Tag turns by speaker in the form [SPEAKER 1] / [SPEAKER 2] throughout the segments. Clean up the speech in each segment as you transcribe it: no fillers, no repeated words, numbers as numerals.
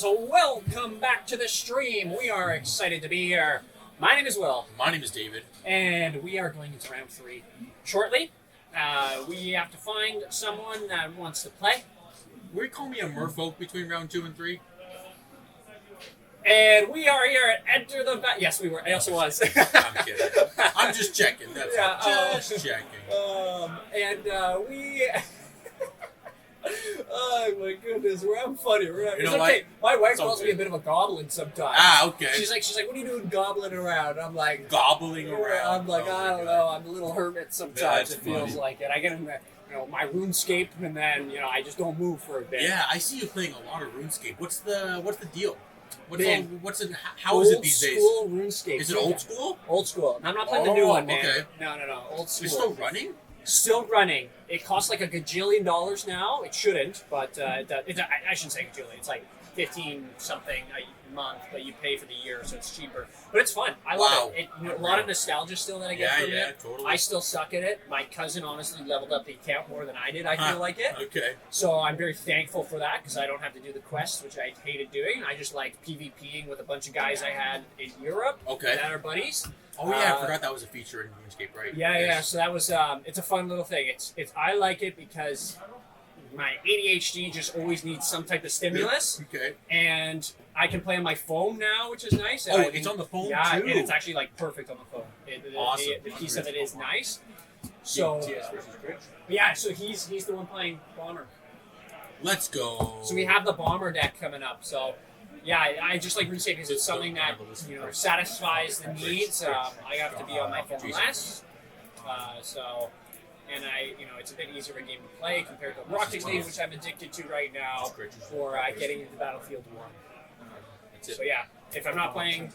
[SPEAKER 1] players, welcome back to the stream. We are excited to be here. My name is Will.
[SPEAKER 2] My name is David.
[SPEAKER 1] And we are going into round 3 shortly. We have to find someone that wants to play.
[SPEAKER 2] Will you call me a merfolk between round 2 and 3?
[SPEAKER 1] And we are here at Enter the Battle. Yes, we were. Yes, it was.
[SPEAKER 2] I'm kidding. I'm just checking. That's all. Just checking.
[SPEAKER 1] We... Oh my goodness, we're having fun here.
[SPEAKER 2] You know
[SPEAKER 1] okay. My wife
[SPEAKER 2] It's
[SPEAKER 1] calls
[SPEAKER 2] okay.
[SPEAKER 1] me a bit of a goblin sometimes.
[SPEAKER 2] Okay.
[SPEAKER 1] She's like, what are you doing gobbling around? I'm like,
[SPEAKER 2] Gobbling around.
[SPEAKER 1] I'm like,
[SPEAKER 2] Oh
[SPEAKER 1] I
[SPEAKER 2] my
[SPEAKER 1] don't
[SPEAKER 2] God.
[SPEAKER 1] know. I'm a little hermit sometimes.
[SPEAKER 2] That's
[SPEAKER 1] It feels
[SPEAKER 2] funny.
[SPEAKER 1] like it. I get in the, my RuneScape, and then I just don't move for a bit.
[SPEAKER 2] Yeah, I see you playing a lot of RuneScape. What's the deal?
[SPEAKER 1] Man.
[SPEAKER 2] How is it these days?
[SPEAKER 1] Old school RuneScape.
[SPEAKER 2] Is it old school?
[SPEAKER 1] Old school. I'm not playing the new one, man.
[SPEAKER 2] Okay.
[SPEAKER 1] No. Old school.
[SPEAKER 2] You're still running?
[SPEAKER 1] Still running. It costs like $1 gajillion now. It shouldn't, but I shouldn't say gajillion. It's like 15 something a month, but you pay for the year, so it's cheaper. But it's fun. I love it. A lot of nostalgia still that I get from it.
[SPEAKER 2] Totally.
[SPEAKER 1] I still suck at it. My cousin honestly leveled up the account more than I did. I feel like it.
[SPEAKER 2] Okay.
[SPEAKER 1] So I'm very thankful for that because I don't have to do the quests, which I hated doing. I just like PvPing with a bunch of guys I had in Europe
[SPEAKER 2] Okay.
[SPEAKER 1] that are buddies.
[SPEAKER 2] Oh yeah, I forgot that was a feature in RuneScape, right?
[SPEAKER 1] Yeah. So that was it's a fun little thing. It's I like it because my ADHD just always needs some type of stimulus,
[SPEAKER 2] Okay.
[SPEAKER 1] and I can play on my phone now, which is nice.
[SPEAKER 2] Oh,
[SPEAKER 1] And
[SPEAKER 2] it's on the phone
[SPEAKER 1] yeah,
[SPEAKER 2] too.
[SPEAKER 1] and it's actually like perfect on the phone.
[SPEAKER 2] Awesome.
[SPEAKER 1] The piece of it is nice. So
[SPEAKER 2] TS versus Crit.
[SPEAKER 1] yeah, so he's the one playing Bomber.
[SPEAKER 2] Let's go.
[SPEAKER 1] So we have the Bomber deck coming up. So yeah, I just like RuneScape because it's something that satisfies the needs. I have to be on my phone less, and it's a bit easier of a game to play compared to Rocket League, which I'm addicted to right now for getting into Battlefield 1. So yeah, if I'm not playing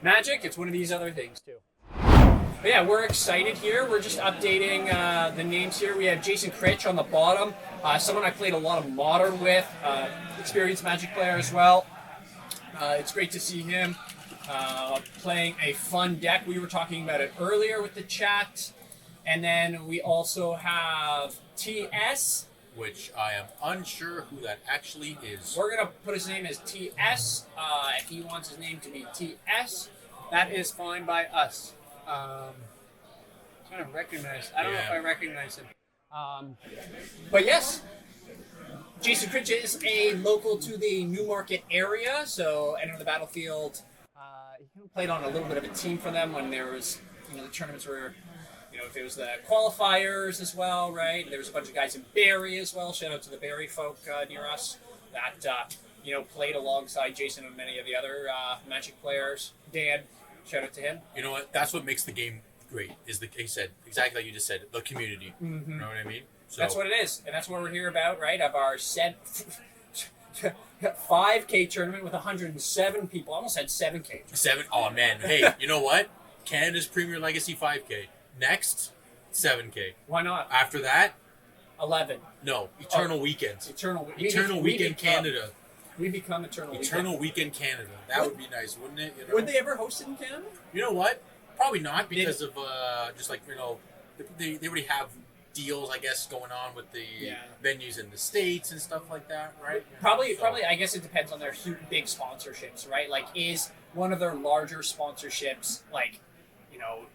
[SPEAKER 1] Magic, it's one of these other things too. But yeah, we're excited here. We're just updating the names here. We have Jason Critch on the bottom, someone I played a lot of Modern with, experienced Magic player as well. It's great to see him playing a fun deck. We were talking about it earlier with the chat. And then we also have TS.
[SPEAKER 2] Which I am unsure who that actually is.
[SPEAKER 1] We're going to put his name as TS. If he wants his name to be TS, that is fine by us. I'm trying to recognize. I don't know if I recognize him. But yes, Jason Critch is a local to the Newmarket area, so Enter the Battlefield. He played on a little bit of a team for them when there was, the tournaments were, if it was the qualifiers as well, right? There was a bunch of guys in Barrie as well. Shout out to the Barrie folk near us that, played alongside Jason and many of the other Magic players. Dan, shout out to him.
[SPEAKER 2] You know what? That's what makes the game great. Is he said exactly like you just said, the community.
[SPEAKER 1] Mm-hmm.
[SPEAKER 2] You know what I mean? So,
[SPEAKER 1] that's what it is, and that's what we're here about, right? Of our 5K tournament with 107 people. I almost had 7K.
[SPEAKER 2] 7. Oh man, hey, you know what? Canada's Premier Legacy 5K. Next, 7K.
[SPEAKER 1] Why not?
[SPEAKER 2] After that,
[SPEAKER 1] 11.
[SPEAKER 2] No, Eternal Weekends.
[SPEAKER 1] Eternal
[SPEAKER 2] Weekend Canada.
[SPEAKER 1] We become Eternal
[SPEAKER 2] Weekend Canada. That would be nice, wouldn't it?
[SPEAKER 1] Would they ever host it in Canada?
[SPEAKER 2] You know what? Probably not because of just like they already have deals, I guess, going on with the venues in the States and stuff like that, right?
[SPEAKER 1] Probably. I guess it depends on their huge, big sponsorships, right? Like, is one of their larger sponsorships like,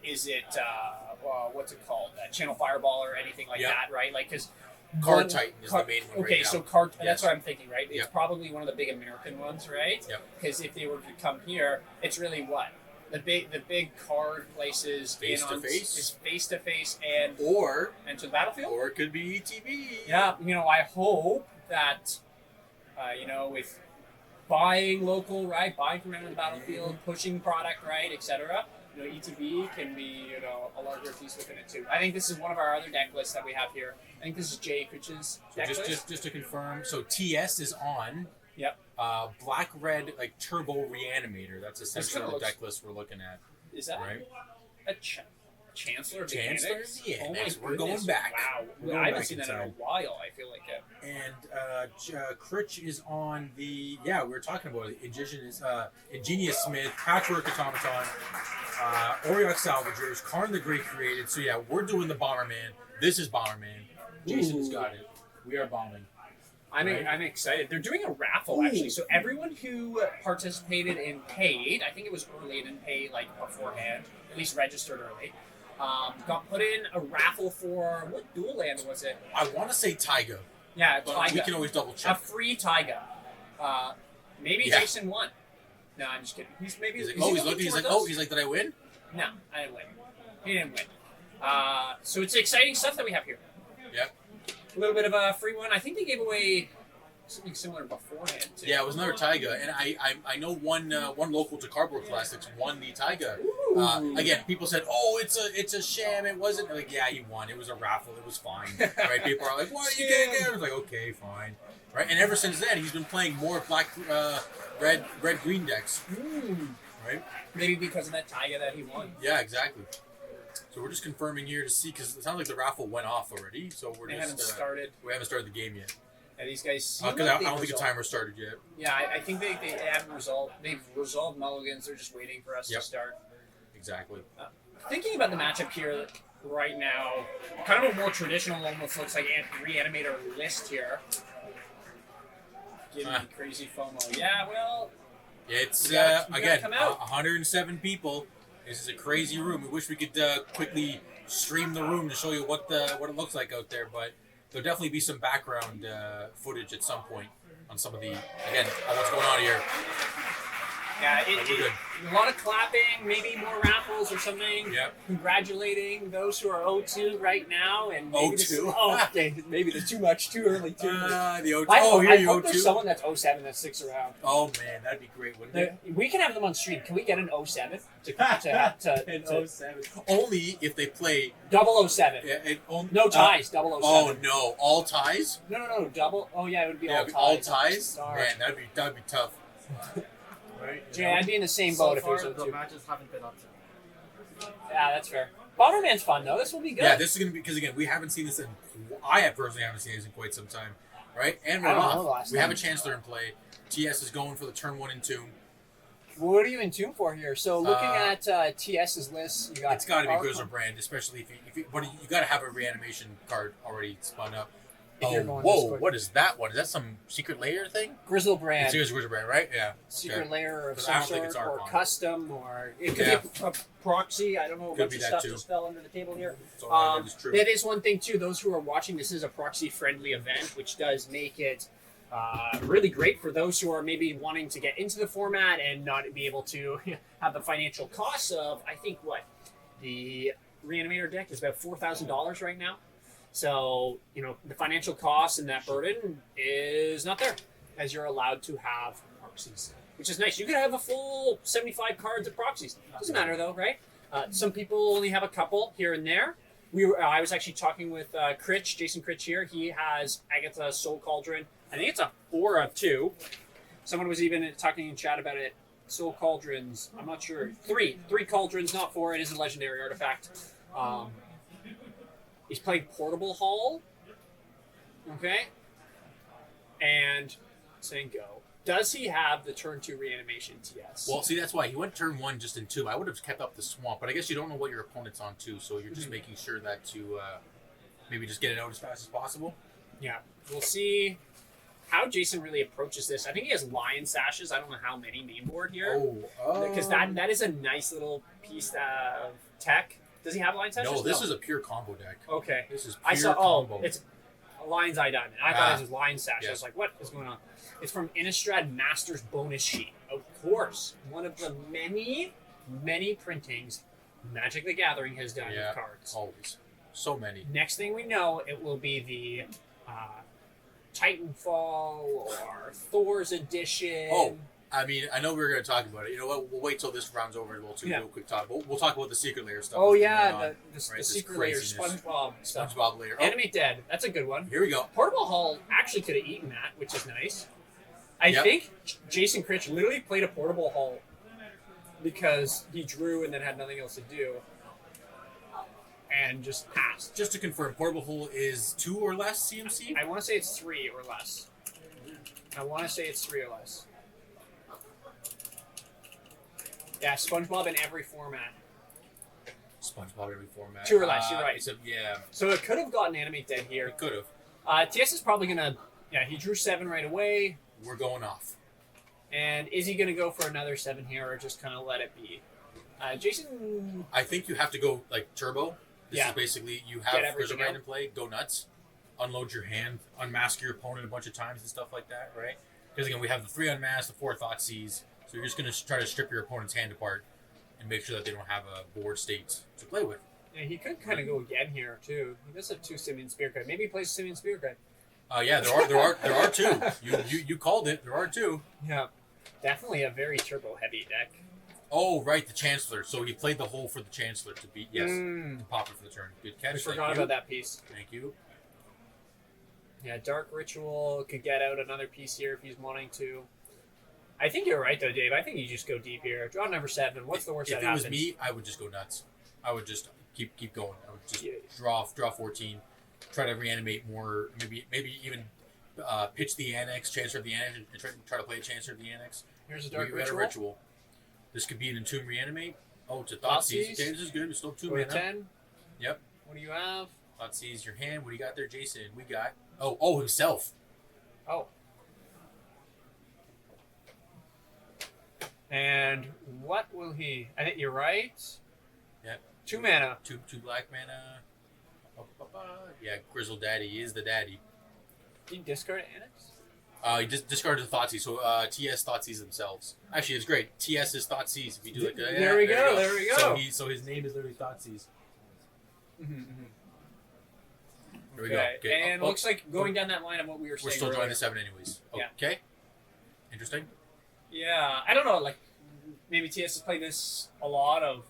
[SPEAKER 1] is it what's it called? Channel Fireball or anything like that, right? Like, because
[SPEAKER 2] Card Titan is the main one.
[SPEAKER 1] Okay,
[SPEAKER 2] right
[SPEAKER 1] so
[SPEAKER 2] now.
[SPEAKER 1] Card. That's what I'm thinking, right? It's
[SPEAKER 2] Yep.
[SPEAKER 1] probably one of the big American ones, right? Because if they were to come here, it's really what the big card places
[SPEAKER 2] Face to face
[SPEAKER 1] is face to face and Enter the Battlefield,
[SPEAKER 2] or it could be ETB.
[SPEAKER 1] Yeah, I hope that with buying local, right, buying from Enter the Battlefield, pushing product, right, etc. ETB can be a larger piece within it too. I think this is one of our other deck lists that we have here. I think this is Jay Critch's deck list.
[SPEAKER 2] Just to confirm, so TS is on.
[SPEAKER 1] Yep.
[SPEAKER 2] Black Red Turbo Reanimator. That's essentially the deck list we're looking at.
[SPEAKER 1] Is that
[SPEAKER 2] right?
[SPEAKER 1] A Chancellor?
[SPEAKER 2] Chancellor? Yeah,
[SPEAKER 1] Oh
[SPEAKER 2] next.
[SPEAKER 1] my
[SPEAKER 2] We're going
[SPEAKER 1] goodness.
[SPEAKER 2] back.
[SPEAKER 1] Wow. I haven't seen that in a while. I feel like it.
[SPEAKER 2] And Critch is on the we were talking about it. Ingenious Smith, Patchwork Automaton, Oriok Salvagers, Karn the Great created. So we're doing the Bomberman. This is Bomberman. Jason's got it. We are bombing.
[SPEAKER 1] I'm excited. They're doing a raffle actually, so everyone who participated in paid, I think it was early, didn't pay like beforehand, at least registered early. Got put in a raffle for what dual land was it?
[SPEAKER 2] I want to say Taiga,
[SPEAKER 1] Yeah,
[SPEAKER 2] but
[SPEAKER 1] Taiga.
[SPEAKER 2] we can always double
[SPEAKER 1] A
[SPEAKER 2] check.
[SPEAKER 1] free Taiga. Maybe
[SPEAKER 2] Yeah.
[SPEAKER 1] Jason won. No, I'm just kidding. He's maybe.
[SPEAKER 2] He's like,
[SPEAKER 1] is he
[SPEAKER 2] he's
[SPEAKER 1] looking
[SPEAKER 2] like,
[SPEAKER 1] toward those?
[SPEAKER 2] he's like, did I win?
[SPEAKER 1] No, I didn't win. He didn't win. So it's exciting stuff that we have here.
[SPEAKER 2] Yeah.
[SPEAKER 1] A little bit of a free one. I think they gave away something similar beforehand too.
[SPEAKER 2] Yeah, it was another Taiga, and I know one local to Cardboard Classics won the Taiga. Again, people said, "Oh, it's a sham. It wasn't." Like, yeah, he won. It was a raffle. It was fine. Right? People are like, "What are you getting?" I was like, "Okay, fine." Right? And ever since then, he's been playing more red green decks. Right?
[SPEAKER 1] Maybe because of that Taiga that he won.
[SPEAKER 2] Yeah, exactly. So we're just confirming here to see because it sounds like the raffle went off already. So
[SPEAKER 1] They haven't started.
[SPEAKER 2] We haven't started the game yet.
[SPEAKER 1] Yeah, these guys. seem
[SPEAKER 2] Because
[SPEAKER 1] like
[SPEAKER 2] I don't think
[SPEAKER 1] they've
[SPEAKER 2] the timer started yet.
[SPEAKER 1] Yeah, I think they haven't resolved. They've resolved mulligans. They're just waiting for us to start.
[SPEAKER 2] Exactly.
[SPEAKER 1] Thinking about the matchup here right now, kind of a more traditional, almost looks like Reanimator list here. Giving me crazy FOMO. Yeah, well,
[SPEAKER 2] It's
[SPEAKER 1] we gotta
[SPEAKER 2] again
[SPEAKER 1] come out.
[SPEAKER 2] 107 people. This is a crazy room. We wish we could quickly stream the room to show you what it looks like out there, but there'll definitely be some background footage at some point on some of the what's going on here.
[SPEAKER 1] yeah,
[SPEAKER 2] Good.
[SPEAKER 1] a lot of clapping, maybe more raffles or something.
[SPEAKER 2] Yep.
[SPEAKER 1] Congratulating those who are 0-2 right now, and maybe
[SPEAKER 2] 0-2?
[SPEAKER 1] okay, maybe there's too really too.
[SPEAKER 2] The O2.
[SPEAKER 1] I
[SPEAKER 2] Oh, here
[SPEAKER 1] I
[SPEAKER 2] you
[SPEAKER 1] hope
[SPEAKER 2] O2.
[SPEAKER 1] there's someone that's 07 that sticks around.
[SPEAKER 2] Oh man, that'd be great, wouldn't it?
[SPEAKER 1] We can have them on stream. Can we get an 07 to
[SPEAKER 2] Only if they play.
[SPEAKER 1] 007? No ties. 007.
[SPEAKER 2] Oh no, all ties.
[SPEAKER 1] No. Double. Oh yeah, it would be
[SPEAKER 2] Yeah,
[SPEAKER 1] all ties.
[SPEAKER 2] all ties.
[SPEAKER 1] Sorry.
[SPEAKER 2] Man, that'd be tough. Right?
[SPEAKER 1] Jay, I'd be in the same
[SPEAKER 3] So
[SPEAKER 1] boat if it
[SPEAKER 3] far,
[SPEAKER 1] was
[SPEAKER 3] the
[SPEAKER 1] 02.
[SPEAKER 3] matches haven't been up to.
[SPEAKER 1] Yeah, that's fair. Bomberman's fun though. This will be good.
[SPEAKER 2] Yeah, this is gonna be because again we haven't seen this in. Personally haven't seen this in quite some time, right? And we're
[SPEAKER 1] I don't know the
[SPEAKER 2] off.
[SPEAKER 1] last
[SPEAKER 2] We have a
[SPEAKER 1] time.
[SPEAKER 2] Chancellor in play. TS is going for the turn 1 and 2.
[SPEAKER 1] What are you in tune for here? So looking at TS's list, you got.
[SPEAKER 2] It's got to be
[SPEAKER 1] Power
[SPEAKER 2] Grizzle Brand, especially if you but you got to have a reanimation card already spun up.
[SPEAKER 1] If you're
[SPEAKER 2] Oh,
[SPEAKER 1] going this
[SPEAKER 2] whoa!
[SPEAKER 1] quick.
[SPEAKER 2] What is that one? Is that some secret layer thing?
[SPEAKER 1] Grizzle
[SPEAKER 2] It's
[SPEAKER 1] Brand,
[SPEAKER 2] Grizzle Brand, right? Yeah.
[SPEAKER 1] secret
[SPEAKER 2] Okay.
[SPEAKER 1] layer of
[SPEAKER 2] 'Cause I
[SPEAKER 1] some
[SPEAKER 2] don't think it's
[SPEAKER 1] sort, or
[SPEAKER 2] Archon.
[SPEAKER 1] custom, or it could
[SPEAKER 2] Yeah.
[SPEAKER 1] be a proxy. I don't know. A
[SPEAKER 2] Could
[SPEAKER 1] bunch
[SPEAKER 2] be
[SPEAKER 1] of
[SPEAKER 2] that
[SPEAKER 1] stuff
[SPEAKER 2] too.
[SPEAKER 1] just fell under the table here.
[SPEAKER 2] So that is true.
[SPEAKER 1] That is one thing too. Those who are watching, this is a proxy-friendly event, which does make it really great for those who are maybe wanting to get into the format and not be able to have the financial costs of. I think the Reanimator deck is about $4,000 right now. So the financial costs and that burden is not there, as you're allowed to have proxies, which is nice. You could have a full 75 cards of proxies. Doesn't matter though, right? Some people only have a couple here and there. I was actually talking with Jason Critch here. He has Agatha Soul Cauldron. I think it's a 4 of 2. Someone was even talking in chat about it. Soul Cauldrons, I'm not sure. 3 cauldrons, not 4. It is a legendary artifact. He's playing Portable Hall. Okay. And saying go. Does he have the turn 2 reanimation TS?
[SPEAKER 2] Well, see, that's why he went turn 1 just in 2. I would have kept up the swamp, but I guess you don't know what your opponent's on 2, so you're just making sure that to maybe just get it out as fast as possible.
[SPEAKER 1] Yeah. We'll see how Jason really approaches this. I think he has Lion Sashes. I don't know how many main board here. Because that is a nice little piece of tech. Does he have Lion Sashes?
[SPEAKER 2] No, this is a pure combo deck.
[SPEAKER 1] Okay.
[SPEAKER 2] This is pure
[SPEAKER 1] I saw.
[SPEAKER 2] combo.
[SPEAKER 1] It's a Lion's Eye Diamond. I thought it was Lion Sash. I was like, what is going on? It's from Innistrad Masters bonus sheet. Of course, one of the many printings Magic the Gathering has done with cards.
[SPEAKER 2] Always. So many.
[SPEAKER 1] Next thing we know, it will be the Titanfall or Thor's edition.
[SPEAKER 2] Oh, I mean, I know we were going to talk about it. You know what? We'll wait till this round's over and we'll do a quick talk. We'll talk about the secret layer stuff.
[SPEAKER 1] Oh
[SPEAKER 2] that's
[SPEAKER 1] yeah,
[SPEAKER 2] going on,
[SPEAKER 1] the
[SPEAKER 2] this
[SPEAKER 1] secret layer
[SPEAKER 2] craziness.
[SPEAKER 1] SpongeBob stuff.
[SPEAKER 2] SpongeBob layer. Oh,
[SPEAKER 1] Animate Dead. That's a good one.
[SPEAKER 2] here we go.
[SPEAKER 1] Portable Hall actually could have eaten that, which is nice. I think Jason Critch literally played a Portable Hall because he drew and then had nothing else to do. And just passed.
[SPEAKER 2] Just to confirm, Portable Hole is 2 or less CMC?
[SPEAKER 1] I want to say it's 3 or less. Yeah, SpongeBob in every format.
[SPEAKER 2] SpongeBob every format.
[SPEAKER 1] 2 or less, you're right.
[SPEAKER 2] Yeah,
[SPEAKER 1] So it could have gotten Animate Dead here.
[SPEAKER 2] it could have.
[SPEAKER 1] TS is probably going to Yeah, he drew 7 right away.
[SPEAKER 2] We're going off.
[SPEAKER 1] And is he going to go for another 7 here or just kind of let it be? Jason...
[SPEAKER 2] I think you have to go, like, turbo. This
[SPEAKER 1] Yeah.
[SPEAKER 2] is basically, you have Griselbrand in play, go nuts, unload your hand, unmask your opponent a bunch of times and stuff like that, right? Because, again, we have the 3 unmasked, the 4 Thoughtseize, so you're just going to try to strip your opponent's hand apart and make sure that they don't have a board state to play with.
[SPEAKER 1] Yeah, he could kind of go again here, too. He does have 2 Simian Spirit Guide. Maybe he plays Simian Spirit Guide.
[SPEAKER 2] Yeah, there are 2. You called it. There are 2.
[SPEAKER 1] Yeah. Definitely a very turbo-heavy deck.
[SPEAKER 2] Oh, right, the Chancellor. So he played the hole for the Chancellor to beat, yes,
[SPEAKER 1] Mm.
[SPEAKER 2] to pop it for the turn. Good catch.
[SPEAKER 1] I forgot about that piece.
[SPEAKER 2] Thank you.
[SPEAKER 1] Yeah, Dark Ritual could get out another piece here if he's wanting to. I think you're right, though, Dave. I think you just go deep here. Draw number 7. What's the worst that happens?
[SPEAKER 2] If it was me, I would just go nuts. I would just keep going. I would just
[SPEAKER 1] Yeah.
[SPEAKER 2] draw 14, try to reanimate more, maybe even pitch the Annex, Chancellor of the Annex, and try to play a Chancellor of the Annex.
[SPEAKER 1] Here's a Dark
[SPEAKER 2] We got a
[SPEAKER 1] Ritual.
[SPEAKER 2] Ritual. This could be an Entomb Reanimate. Oh, it's a Thoughtseize. Okay, this is good. We still have 2
[SPEAKER 1] Go to
[SPEAKER 2] mana.
[SPEAKER 1] 10.
[SPEAKER 2] Yep.
[SPEAKER 1] What do you have?
[SPEAKER 2] Thoughtseize your hand. What do you got there, Jason? We got... Oh, himself.
[SPEAKER 1] Oh. And what will he... I think you're right.
[SPEAKER 2] Yep.
[SPEAKER 1] 2 mana.
[SPEAKER 2] Two black mana. Yeah, Grizzle Daddy is the daddy.
[SPEAKER 1] Did you discard Annex?
[SPEAKER 2] He just discarded the Thoughtseize, so TS Thoughtseize themselves. Actually, it's great. TS is Thoughtseize. If you do like that,
[SPEAKER 1] There we go.
[SPEAKER 2] So his name is literally Thoughtseize.
[SPEAKER 1] Mm-hmm.
[SPEAKER 2] There we go.
[SPEAKER 1] Okay. And looks like going down that line of what we were saying.
[SPEAKER 2] We're still
[SPEAKER 1] earlier.
[SPEAKER 2] drawing the 7 anyways.
[SPEAKER 1] Yeah.
[SPEAKER 2] Okay. Interesting.
[SPEAKER 1] Yeah, I don't know. Like maybe TS has played this a lot of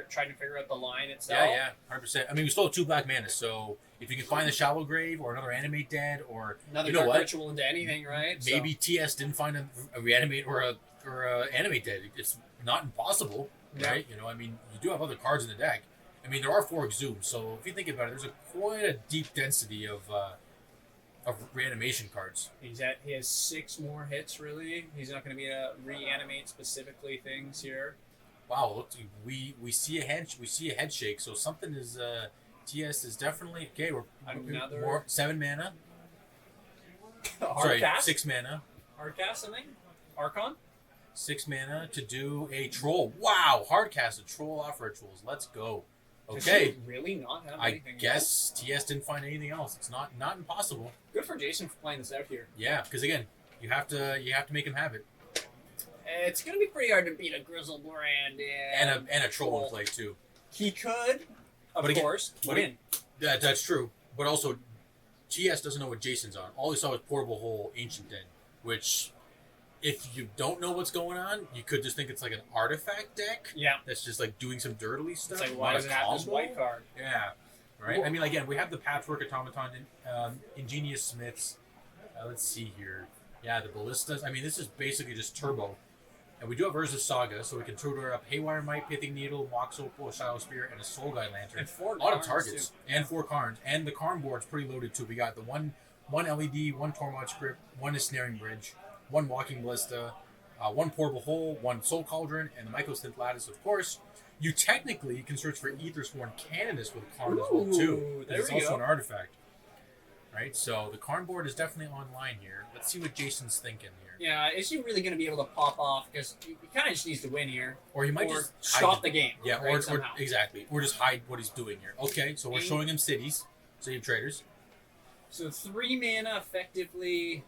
[SPEAKER 1] trying to figure out the line itself.
[SPEAKER 2] Yeah, 100%. I mean, we still have 2 black mana, so if you can find the Shallow Grave or another Animate Dead or
[SPEAKER 1] another
[SPEAKER 2] you know
[SPEAKER 1] Dark
[SPEAKER 2] what?
[SPEAKER 1] Ritual into anything, right?
[SPEAKER 2] Maybe TS didn't find a Reanimate or a Animate Dead. It's not impossible, right? You know, I mean, you do have other cards in the deck. I mean, there are 4 Exhumes, so if you think about it, there's quite a deep density of reanimation cards.
[SPEAKER 1] He has 6 more hits. Really, he's not going to be able to reanimate specifically things here.
[SPEAKER 2] Wow, look, we see a head shake. So something is TS is definitely okay. We're
[SPEAKER 1] Another
[SPEAKER 2] more 7 mana.
[SPEAKER 1] Hard cast?
[SPEAKER 2] 6 mana.
[SPEAKER 1] Hard cast something? Archon?
[SPEAKER 2] 6 mana to do a troll. Wow, hard cast a troll off rituals. Let's go.
[SPEAKER 1] Does
[SPEAKER 2] Okay.
[SPEAKER 1] he really not have
[SPEAKER 2] I
[SPEAKER 1] anything
[SPEAKER 2] guess TS didn't find anything else. It's not impossible.
[SPEAKER 1] Good for Jason for playing this out here.
[SPEAKER 2] Yeah, because again, you have to make him have it,
[SPEAKER 1] It's going to be pretty hard to beat a Griselbrand
[SPEAKER 2] and a troll in play too.
[SPEAKER 1] He could, of
[SPEAKER 2] But
[SPEAKER 1] course, win.
[SPEAKER 2] That's true, but also TS doesn't know what Jason's on. All he saw was Portable Hole, Ancient Den, which, if you don't know what's going on, you could just think it's like an artifact deck.
[SPEAKER 1] Yeah.
[SPEAKER 2] That's just like doing some dirtily stuff.
[SPEAKER 1] It's like, why
[SPEAKER 2] not
[SPEAKER 1] does
[SPEAKER 2] a
[SPEAKER 1] it have this
[SPEAKER 2] combo.
[SPEAKER 1] white card?
[SPEAKER 2] Yeah. Right? I mean, again, we have the Patchwork Automaton, Ingenious Smiths. Let's see here. Yeah, the Ballistas. I mean, this is basically just turbo. And we do have Urza's Saga, so we can tutor up Haywire Might, Pithing Needle, Mox Opal, Shadow Spear, and a Soul Guide Lantern.
[SPEAKER 1] And 4
[SPEAKER 2] a lot of
[SPEAKER 1] cards,
[SPEAKER 2] targets.
[SPEAKER 1] too.
[SPEAKER 2] And 4 Karns. And the Karn board's pretty loaded, too. We got the one LED, 1 Tormod Script, 1 Ensnaring Bridge, 1 Walking Ballista, 1 Portable Hole, 1 Soul Cauldron, and the Mycosynth Lattice, of course. You technically can search for Aethersworn Canonist with Karn as well, too.
[SPEAKER 1] There
[SPEAKER 2] It's
[SPEAKER 1] we
[SPEAKER 2] also
[SPEAKER 1] go.
[SPEAKER 2] an artifact. Right? So the Karn board is definitely online here. Let's see what Jason's thinking here.
[SPEAKER 1] Yeah, is he really going to be able to pop off? Because he kind of just needs to win here.
[SPEAKER 2] Or he might
[SPEAKER 1] or
[SPEAKER 2] just
[SPEAKER 1] stop
[SPEAKER 2] hide
[SPEAKER 1] the game.
[SPEAKER 2] Yeah,
[SPEAKER 1] right,
[SPEAKER 2] or
[SPEAKER 1] somehow.
[SPEAKER 2] exactly. Or just hide what he's doing here. Okay, so we're showing him cities. City of Traders.
[SPEAKER 1] So 3 mana effectively.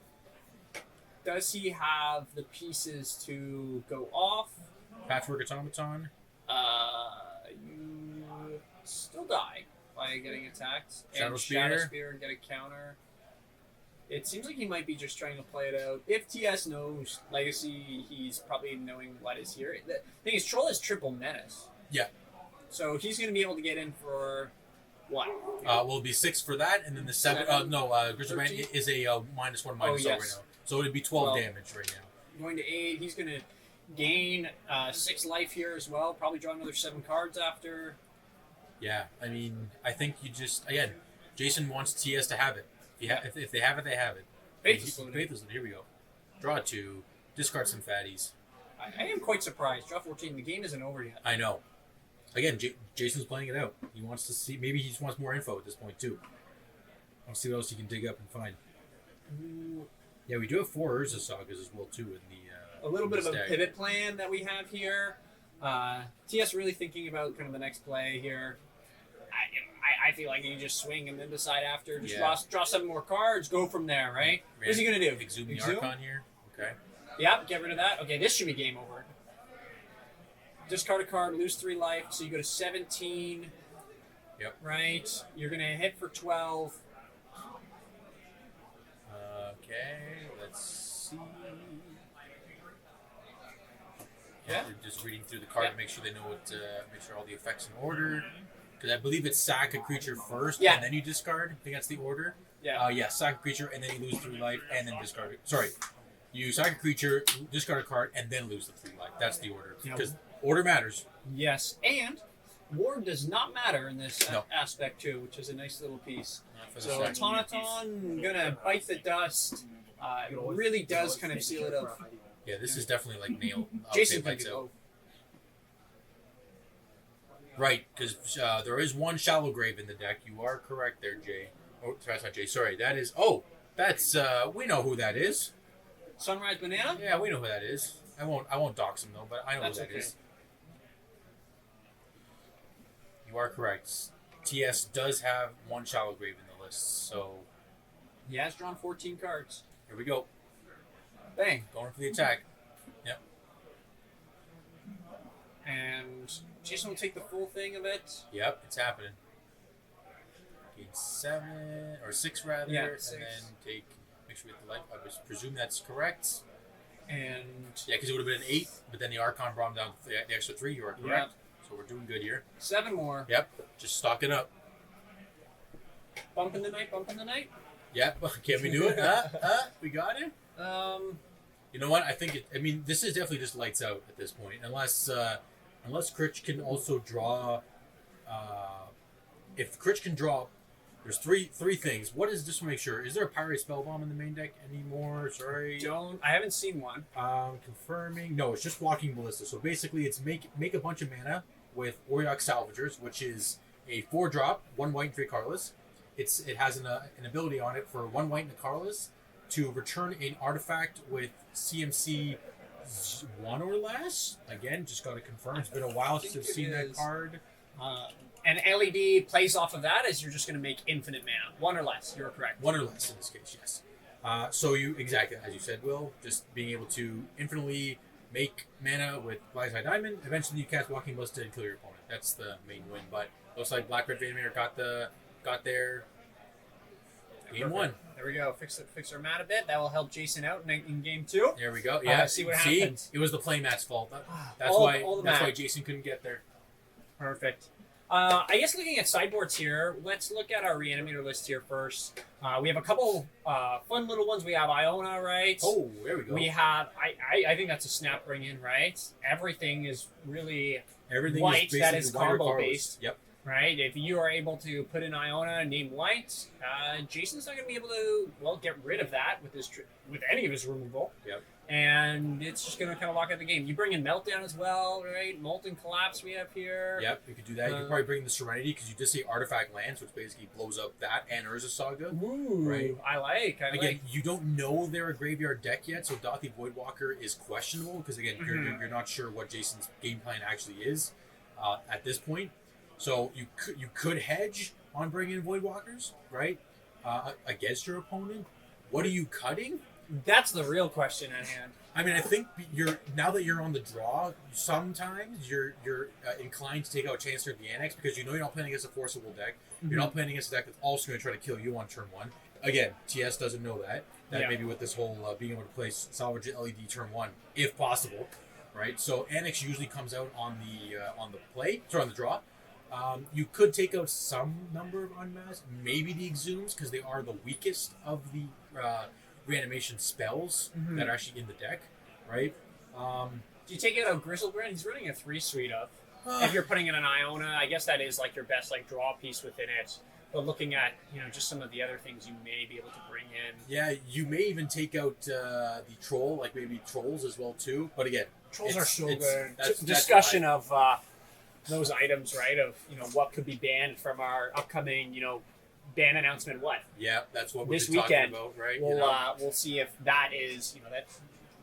[SPEAKER 1] Does he have the pieces to go off?
[SPEAKER 2] Patchwork Automaton.
[SPEAKER 1] You still die by getting attacked.
[SPEAKER 2] Shadow
[SPEAKER 1] and
[SPEAKER 2] Spear.
[SPEAKER 1] Shadow Spear and get a counter. It seems like he might be just trying to play it out. If TS knows Legacy, he's probably knowing what is here. The thing is, Troll is triple menace.
[SPEAKER 2] Yeah.
[SPEAKER 1] So he's going to be able to get in for what?
[SPEAKER 2] Will it'll be 6 for that, and then the 7. Griselbrand
[SPEAKER 1] 13?
[SPEAKER 2] is a -1/-0 right
[SPEAKER 1] yes.
[SPEAKER 2] now. So it'd be 12
[SPEAKER 1] Well,
[SPEAKER 2] damage right now.
[SPEAKER 1] Going to 8. He's going to gain 6 life here as well. Probably draw another 7 cards after.
[SPEAKER 2] Yeah, I mean, I think you just, again, Jason wants TS to have it. If they have it, they have it.
[SPEAKER 1] Faithless Loading.
[SPEAKER 2] Faithless Loading, here we go. Draw 2, discard some fatties.
[SPEAKER 1] I am quite surprised. Draw 14. The game isn't over yet.
[SPEAKER 2] I know. Again, Jason's playing it out. He wants to see, maybe he just wants more info at this point, too. I'll see what else he can dig up and find. Yeah, we do have 4 Urza Sagas as well too in the
[SPEAKER 1] A little bit of a
[SPEAKER 2] deck.
[SPEAKER 1] pivot plan that we have here. TS really thinking about kind of the next play here. I feel like you can just swing and then decide after. Just draw 7 more cards, go from there, right? What is he going to do?
[SPEAKER 2] Exhume the Archon here. Okay.
[SPEAKER 1] Yep, get rid of that. Okay, this should be game over. Discard a card, lose 3 life, so you go to 17.
[SPEAKER 2] Yep.
[SPEAKER 1] Right? You're going to hit for 12.
[SPEAKER 2] Okay, let's see.
[SPEAKER 1] Yeah.
[SPEAKER 2] We're just reading through the card to make sure they know what, make sure all the effects in order. Because I believe it's sack a creature first, and then you discard. I think that's the order.
[SPEAKER 1] Yeah.
[SPEAKER 2] Sack a creature, and then you lose 3 life, and then discard it. Sorry. You sack a creature, discard a card, and then lose the 3 life. That's the order. Because order matters.
[SPEAKER 1] Yes, and ward does not matter in this aspect too, which is a nice little piece. So Automaton gonna bite the dust. It really does kind of seal it up.
[SPEAKER 2] Yeah, this is definitely like nail.
[SPEAKER 1] Jason
[SPEAKER 2] lights out. Right, because there is 1 Shallow Grave in the deck. You are correct there, Jay. Oh, that's not Jay. Sorry, that is. Oh, that's. We know who that is.
[SPEAKER 1] Sunrise Banana.
[SPEAKER 2] Yeah, we know who that is. I won't dox him though, but I know who that is. You are correct. TS does have 1 Shallow Grave in the list, so.
[SPEAKER 1] He has drawn 14 cards.
[SPEAKER 2] Here we go.
[SPEAKER 1] Bang.
[SPEAKER 2] Going for the attack. Yep.
[SPEAKER 1] And Jason will take the full thing of it.
[SPEAKER 2] Yep, it's happening. Gain 7 or 6 rather,
[SPEAKER 1] Yeah,
[SPEAKER 2] and
[SPEAKER 1] 6.
[SPEAKER 2] then make sure we get the life. I presume that's correct.
[SPEAKER 1] And
[SPEAKER 2] yeah, because it would have been an 8, but then the Archon brought him down to the extra 3. You are correct. Yep. So we're doing good here.
[SPEAKER 1] 7 more.
[SPEAKER 2] Yep, just stocking up.
[SPEAKER 1] Bump in the night.
[SPEAKER 2] Yep, can we do it? We got it. You know what? I think this is definitely just lights out at this point, unless Critch can also draw. If Critch can draw, there's three things. What is, just to make sure? Is there a Pyrite Spellbomb in the main deck anymore? Sorry.
[SPEAKER 1] I haven't seen one.
[SPEAKER 2] Confirming. No, it's just Walking Ballista. So basically, it's make a bunch of mana with Auriok Salvagers, which is a 4-drop, 1 white and 3 colorless. It has an ability on it for 1 white and a colorless to return an artifact with CMC 1 or less. Again, just got to confirm. It's been a while since I've seen that card.
[SPEAKER 1] And LED plays off of that as you're just going to make infinite mana. 1 or less. You're correct.
[SPEAKER 2] 1 or less in this case, yes. So you, exactly as you said, Will, just being able to infinitely make mana with Black Eye Diamond. Eventually you cast Walking Ballista and kill your opponent. That's the main win. But looks like Black Red Vein got there. Game 1.
[SPEAKER 1] There we go. Fix our mat a bit. That will help Jason out in game 2.
[SPEAKER 2] There we go. Yeah.
[SPEAKER 1] See what happens.
[SPEAKER 2] It was the playmat's fault. That's why Jason couldn't get there.
[SPEAKER 1] Perfect. I guess looking at sideboards here, let's look at our Reanimator list here first. We have a couple fun little ones. We have Iona, right?
[SPEAKER 2] Oh, there we go.
[SPEAKER 1] We have, I think that's a snap bring in, right? Everything is really white
[SPEAKER 2] is
[SPEAKER 1] that is combo based.
[SPEAKER 2] Yep.
[SPEAKER 1] Right? If you are able to put in Iona and name white, Jason's not going to be able to, get rid of that with any of his removal.
[SPEAKER 2] Yep.
[SPEAKER 1] And it's just going to kind of lock out the game. You bring in Meltdown as well, right? Molten Collapse we have here.
[SPEAKER 2] Yep, you could do that. You could probably bring in the Serenity because you just say Artifact Lands, which basically blows up that and Urza Saga.
[SPEAKER 1] Ooh,
[SPEAKER 2] right?
[SPEAKER 1] I like.
[SPEAKER 2] Again, you don't know they're a graveyard deck yet, so Dauthi Voidwalker is questionable because, again, you're not sure what Jason's game plan actually is at this point. So you could hedge on bringing in Voidwalkers, right, against your opponent. What are you cutting?
[SPEAKER 1] That's the real question at hand.
[SPEAKER 2] I mean, I think now that you're on the draw, sometimes you're inclined to take out Chancellor of the Annex because you know you're not playing against a forcible deck. Mm-hmm. You're not playing against a deck that's also going to try to kill you on turn 1. Again, TS doesn't know that. Maybe with this whole being able to play Salvage LED turn 1, if possible, right? So Annex usually comes out on the draw. You could take out some number of Unmasked, maybe the Exhumes because they are the weakest of the reanimation spells that are actually in the deck, right?
[SPEAKER 1] Do you take it out of Grizzlebrand? He's running a 3 suite of. If you're putting in an Iona, I guess that is like your best draw piece within it. But looking at just some of the other things you may be able to bring in.
[SPEAKER 2] Yeah, you may even take out the Troll, like maybe Trolls as well too. But again,
[SPEAKER 1] Trolls are so good. Discussion of those items, right? Of what could be banned from our upcoming ban announcement. What?
[SPEAKER 2] Yeah, that's what we're
[SPEAKER 1] This
[SPEAKER 2] talking
[SPEAKER 1] weekend,
[SPEAKER 2] about, right?
[SPEAKER 1] We'll see if that is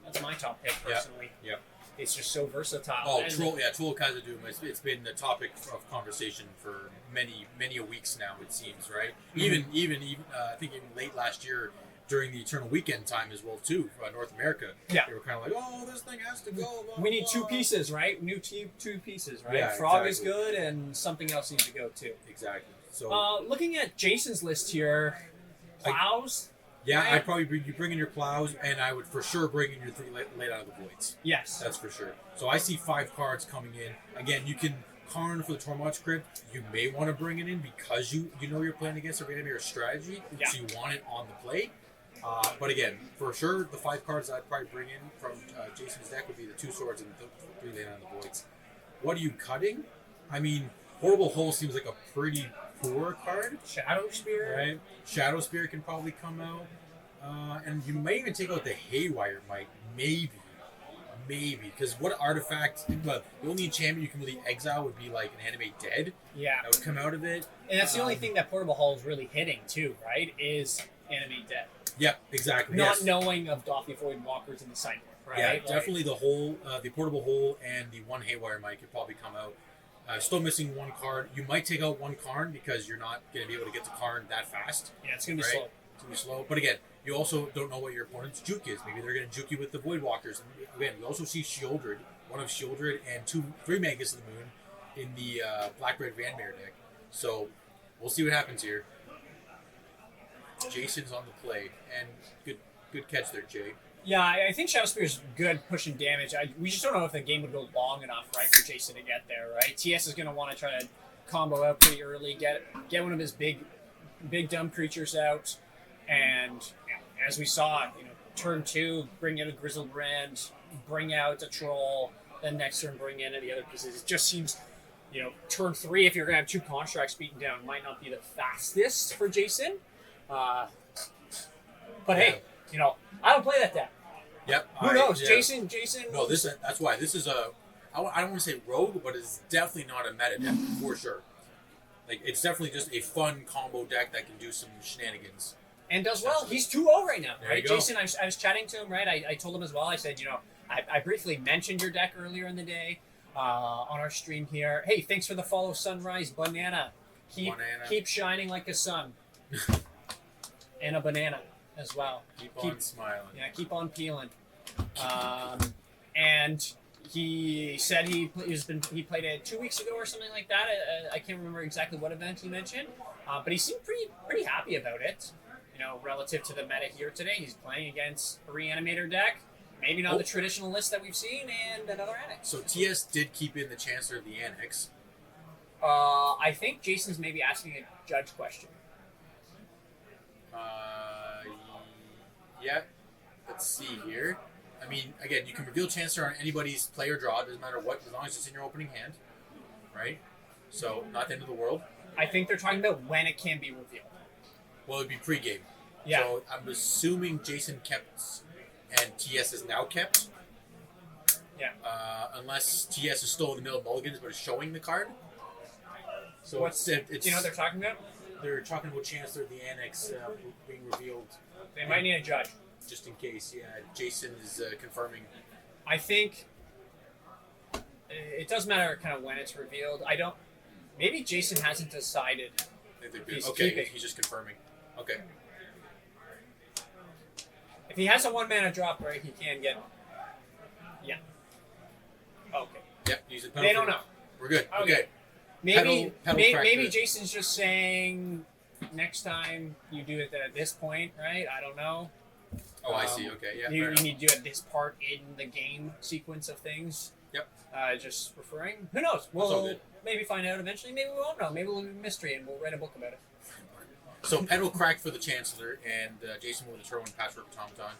[SPEAKER 1] that's my top pick personally.
[SPEAKER 2] Yeah.
[SPEAKER 1] It's just so versatile.
[SPEAKER 2] Oh, Troll Khazad-dûm. It's been the topic of conversation for many a weeks now. It seems, right?
[SPEAKER 1] Mm-hmm.
[SPEAKER 2] Even I think even late last year during the Eternal Weekend time as well too. North America.
[SPEAKER 1] Yeah.
[SPEAKER 2] They were kind of like, oh, this thing has to go. Blah,
[SPEAKER 1] We need
[SPEAKER 2] blah.
[SPEAKER 1] 2 pieces, right? Two pieces, right?
[SPEAKER 2] Yeah,
[SPEAKER 1] Frog
[SPEAKER 2] exactly.
[SPEAKER 1] is good, and something else needs to go too.
[SPEAKER 2] Exactly. So
[SPEAKER 1] Looking at Jason's list here, plows.
[SPEAKER 2] yeah,
[SPEAKER 1] right?
[SPEAKER 2] I'd probably bring in your plows, and I would for sure bring in your 3 late out of the voids.
[SPEAKER 1] Yes.
[SPEAKER 2] That's for sure. So I see 5 cards coming in. Again, you can Karn for the Tormod Crypt. You may want to bring it in because you know you're playing against a Reanimator strategy,
[SPEAKER 1] Yeah.
[SPEAKER 2] so you want it on the play. But again, for sure, the 5 cards I'd probably bring in from Jason's deck would be the 2 swords and the 3 late out of the voids. What are you cutting? I mean, Horrible Hole seems like a pretty poor card.
[SPEAKER 1] Shadow Spear.
[SPEAKER 2] Right? Shadow Spear can probably come out. And you may even take out the Haywire Might. Maybe. Because what artifact... Well, the only enchantment you can really exile would be like an Animate Dead.
[SPEAKER 1] Yeah.
[SPEAKER 2] That would come out of it.
[SPEAKER 1] And that's the only thing that Portable Hall is really hitting too, right? Is Enemy Dead.
[SPEAKER 2] Yep, exactly.
[SPEAKER 1] Not knowing of Doffy Void Walkers in the sideboard, right?
[SPEAKER 2] Yeah,
[SPEAKER 1] Like,
[SPEAKER 2] definitely the whole, the Portable Hole and the 1 Haywire Might could probably come out. Still missing 1 card. You might take out 1 Karn because you're not going to be able to get to Karn that fast.
[SPEAKER 1] Yeah, it's going to be
[SPEAKER 2] Right?
[SPEAKER 1] slow.
[SPEAKER 2] It's going to be slow. But again, you also don't know what your opponent's juke is. Maybe they're going to juke you with the Void Walkers. And again, we also see Shieldred, one of Shieldred and 3 Magus of the Moon in the Black-Red Vanmare deck. So we'll see what happens here. Jason's on the play, and good catch there, Jay.
[SPEAKER 1] Yeah, I think Shadow Spear is good pushing damage. We just don't know if the game would go long enough, right, for Jason to get there, right? TS is going to want to try to combo out pretty early, get one of his big dumb creatures out, and as we saw, turn 2, bring in a Grizzlebrand, bring out a Troll, then next turn bring in any other pieces. It just seems, turn 3, if you're going to have 2 constructs beaten down, might not be the fastest for Jason. But hey, I don't play that deck.
[SPEAKER 2] Yep.
[SPEAKER 1] Who knows?
[SPEAKER 2] Yeah.
[SPEAKER 1] Jason.
[SPEAKER 2] No, that's why this is a. I don't want to say rogue, but it's definitely not a meta deck for sure. Like it's definitely just a fun combo deck that can do some shenanigans.
[SPEAKER 1] And does well. He's 2-0 right now,
[SPEAKER 2] There
[SPEAKER 1] right?
[SPEAKER 2] you go.
[SPEAKER 1] Jason, I was chatting to him, right? I told him as well. I said, I briefly mentioned your deck earlier in the day on our stream here. Hey, thanks for the follow, Sunrise Banana. Keep shining like a sun. And a banana as well.
[SPEAKER 2] Keep on smiling.
[SPEAKER 1] Yeah, keep on peeling. And he said he played it 2 weeks ago or something like that. I can't remember exactly what event he mentioned, but he seemed pretty happy about it. Relative to the meta here today, he's playing against a Reanimator deck. Maybe not the traditional list that we've seen, and another Annex.
[SPEAKER 2] So TS did keep in the Chancellor of the Annex.
[SPEAKER 1] I think Jason's maybe asking a judge question.
[SPEAKER 2] Yeah. Let's see here. I mean, again, you can reveal Chancellor on anybody's play or draw. It doesn't matter what, as long as it's in your opening hand, right? So, not the end of the world.
[SPEAKER 1] I think they're talking about when it can be revealed.
[SPEAKER 2] Well, it'd be pre-game.
[SPEAKER 1] Yeah.
[SPEAKER 2] So, I'm assuming Jason kept and TS is now kept.
[SPEAKER 1] Yeah.
[SPEAKER 2] Unless TS is still in the middle of mulligans, but is showing the card. So it's
[SPEAKER 1] do you know what they're talking about?
[SPEAKER 2] They're talking about Chancellor of the Annex being revealed.
[SPEAKER 1] They might need a judge.
[SPEAKER 2] Just in case, yeah. Jason is confirming.
[SPEAKER 1] I think it does matter kind of when it's revealed. Maybe Jason hasn't decided. He's keeping.
[SPEAKER 2] He's just confirming. Okay.
[SPEAKER 1] If he has a 1-mana drop, right, he can get. Yeah. Okay.
[SPEAKER 2] Yep. Use it.
[SPEAKER 1] They don't know.
[SPEAKER 2] We're good.
[SPEAKER 1] Okay.
[SPEAKER 2] Okay.
[SPEAKER 1] Maybe
[SPEAKER 2] Pedal
[SPEAKER 1] maybe Jason's just saying next time you do it at this point, right? I don't know.
[SPEAKER 2] Oh, I see. Okay. Yeah.
[SPEAKER 1] You need to do it this part in the game sequence of things.
[SPEAKER 2] Yep.
[SPEAKER 1] Just referring. Who knows? We'll maybe find out eventually. Maybe we won't know. Maybe we'll be a mystery and we'll write a book about it.
[SPEAKER 2] So Pedal crack for the Chancellor, and Jason will deter one Patchwork Automaton.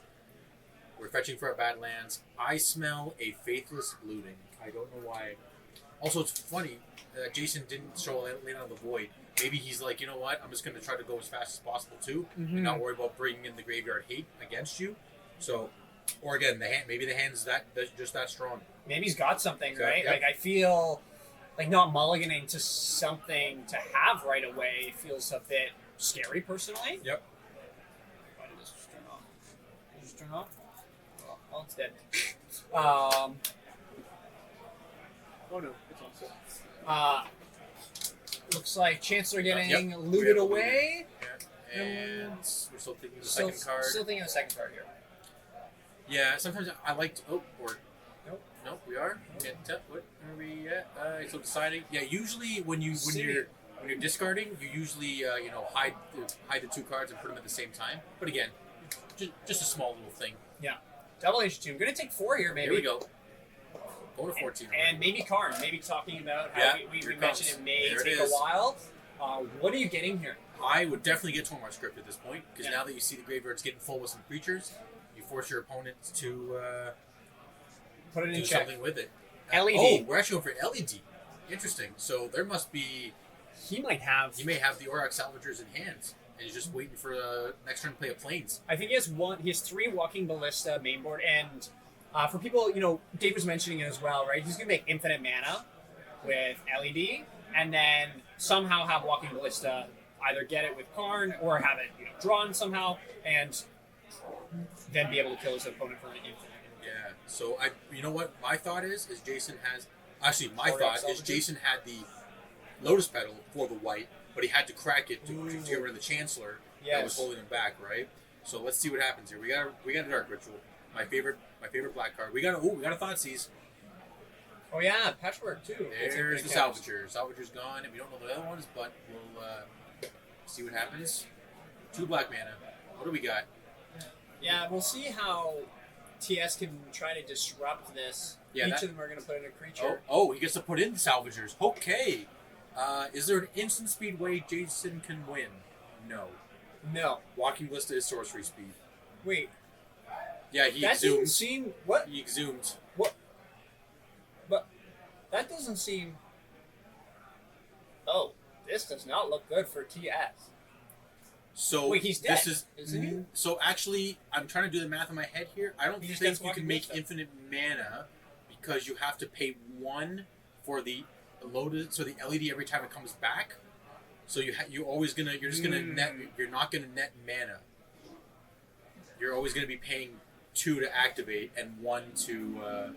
[SPEAKER 2] We're fetching for our Badlands. I smell a Faithless Looting. I don't know why. Also, it's funny. Jason didn't show Lane on the Void. Maybe he's like, you know what? I'm just going to try to go as fast as possible too, and not worry about bringing in the Graveyard Hate against you. So, or again, maybe the hand's just that strong.
[SPEAKER 1] Maybe he's got something, right?
[SPEAKER 2] Yep.
[SPEAKER 1] Like I feel like not mulliganing to something to have right away feels a bit scary personally.
[SPEAKER 2] Yep.
[SPEAKER 1] Why did this just turn off? Did it just turn off? Oh, it's dead. Oh no, it's on still. Looks like Chancellor getting looted away.
[SPEAKER 2] Yeah. And we're still thinking the
[SPEAKER 1] Still,
[SPEAKER 2] second card.
[SPEAKER 1] Still thinking of the second card here.
[SPEAKER 2] Yeah, sometimes I like to. Oh, or.
[SPEAKER 1] Nope.
[SPEAKER 2] Nope, we are. What are we at? Still deciding. Yeah, usually when you're discarding, you usually hide the two cards and put them at the same time. But again, just a small little thing.
[SPEAKER 1] Yeah. Double H2. I'm gonna take 4 here, maybe.
[SPEAKER 2] Here we go. Go to 14.
[SPEAKER 1] And maybe Karn. Maybe talking about how we mentioned it may take a while. What are you getting here?
[SPEAKER 2] I would definitely get Tormar script at this point, because now that you see the graveyard's getting full with some creatures, you force your opponent to
[SPEAKER 1] put it in
[SPEAKER 2] do
[SPEAKER 1] check.
[SPEAKER 2] something with it.
[SPEAKER 1] LED.
[SPEAKER 2] Oh, we're actually going for LED. Interesting. So there must be...
[SPEAKER 1] He may have the
[SPEAKER 2] Aurochs Salvagers in hand, and he's just waiting for the next turn to play a Plains.
[SPEAKER 1] I think he has 3 Walking Ballista mainboard, and for people, Dave was mentioning it as well, right? He's going to make infinite mana with LED, and then somehow have Walking Ballista either get it with Karn or have it drawn somehow, and then be able to kill his opponent for an infinite.
[SPEAKER 2] Yeah. So you know what my thought is Jason has Jason had the Lotus Petal for the white, but he had to crack it to get rid of the Chancellor that was holding him back, right? So let's see what happens here. We got a Dark Ritual, my favorite black card. We got a Thoughtseize.
[SPEAKER 1] Oh yeah, Patchwork too.
[SPEAKER 2] There's the Salvager. Salvager's gone, and we don't know the other ones, but we'll see what happens. 2 black mana. What do we got?
[SPEAKER 1] Yeah, we'll see how TS can try to disrupt this.
[SPEAKER 2] Yeah,
[SPEAKER 1] Each of them are going to put in a creature.
[SPEAKER 2] Oh, he gets to put in the Salvagers. Okay. Is there an instant speed way Jason can win? No. Walking Ballista is sorcery speed.
[SPEAKER 1] Wait.
[SPEAKER 2] Yeah, he
[SPEAKER 1] that
[SPEAKER 2] exhumed.
[SPEAKER 1] Doesn't seem... What?
[SPEAKER 2] He exhumed.
[SPEAKER 1] What? But that doesn't seem... Oh, this does not look good for TS.
[SPEAKER 2] So
[SPEAKER 1] wait, he's dead,
[SPEAKER 2] isn't he? So actually, I'm trying to do the math in my head here. I don't think you can make infinite mana because you have to pay 1 for the loaded, so the LED every time it comes back. So you're not gonna net mana. You're always gonna be paying 2 to activate and 1 to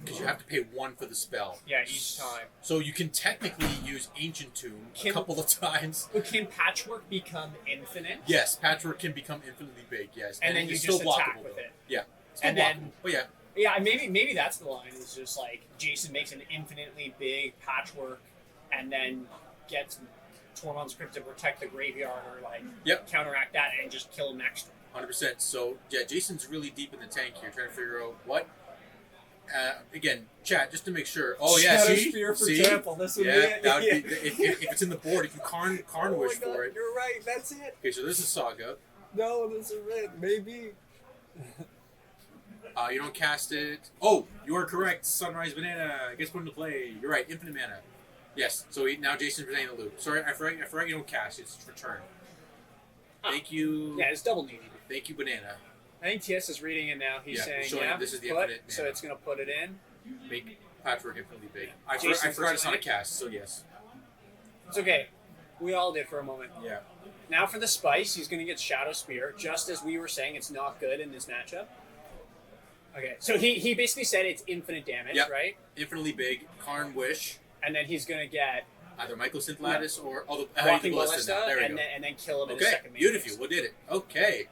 [SPEAKER 2] because you have to pay 1 for the spell.
[SPEAKER 1] Yeah, each time.
[SPEAKER 2] So you can technically use Ancient Tomb a couple of times.
[SPEAKER 1] But can Patchwork become infinite?
[SPEAKER 2] Yes, Patchwork can become infinitely big. Yes,
[SPEAKER 1] and then you just attack with it.
[SPEAKER 2] Yeah,
[SPEAKER 1] and then.
[SPEAKER 2] But yeah.
[SPEAKER 1] Yeah, maybe that's the line. It's just like Jason makes an infinitely big Patchwork, and then gets Tormund's Crypt to protect the graveyard or counteract that and just kill him next.
[SPEAKER 2] 100%. So yeah, Jason's really deep in the tank here, trying to figure out what. Again, chat just to make sure. Oh yeah,
[SPEAKER 1] Spear for example. This would be it.
[SPEAKER 2] That would be, if it's in the board, if you Karn wish for it.
[SPEAKER 1] You're right. That's it.
[SPEAKER 2] Okay, so this is Saga.
[SPEAKER 1] No, this is it. Maybe.
[SPEAKER 2] You don't cast it. Oh, you are correct. Sunrise Banana gets put into play. You're right. Infinite mana. Yes. So now Jason's retaining the loop. Sorry, I forgot you don't cast. It's for turn. Thank you.
[SPEAKER 1] Yeah, it's double needy.
[SPEAKER 2] Thank you, Banana.
[SPEAKER 1] I think TS is reading it now. He's saying,
[SPEAKER 2] this is the infinite
[SPEAKER 1] so it's going to put it in.
[SPEAKER 2] Make Patchwork infinitely big. I forgot it's not a cast, so yes.
[SPEAKER 1] It's okay. We all did for a moment.
[SPEAKER 2] Yeah.
[SPEAKER 1] Now for the spice, he's going to get Shadow Spear. Just as we were saying, it's not good in this matchup. Okay, so he basically said it's infinite damage, right?
[SPEAKER 2] Infinitely big. Karn Wish.
[SPEAKER 1] And then he's going to get...
[SPEAKER 2] either Mycosynth Lattice or...
[SPEAKER 1] Walking Ballista, and then kill him in his second main
[SPEAKER 2] beautiful.
[SPEAKER 1] phase.
[SPEAKER 2] We did it. Okay.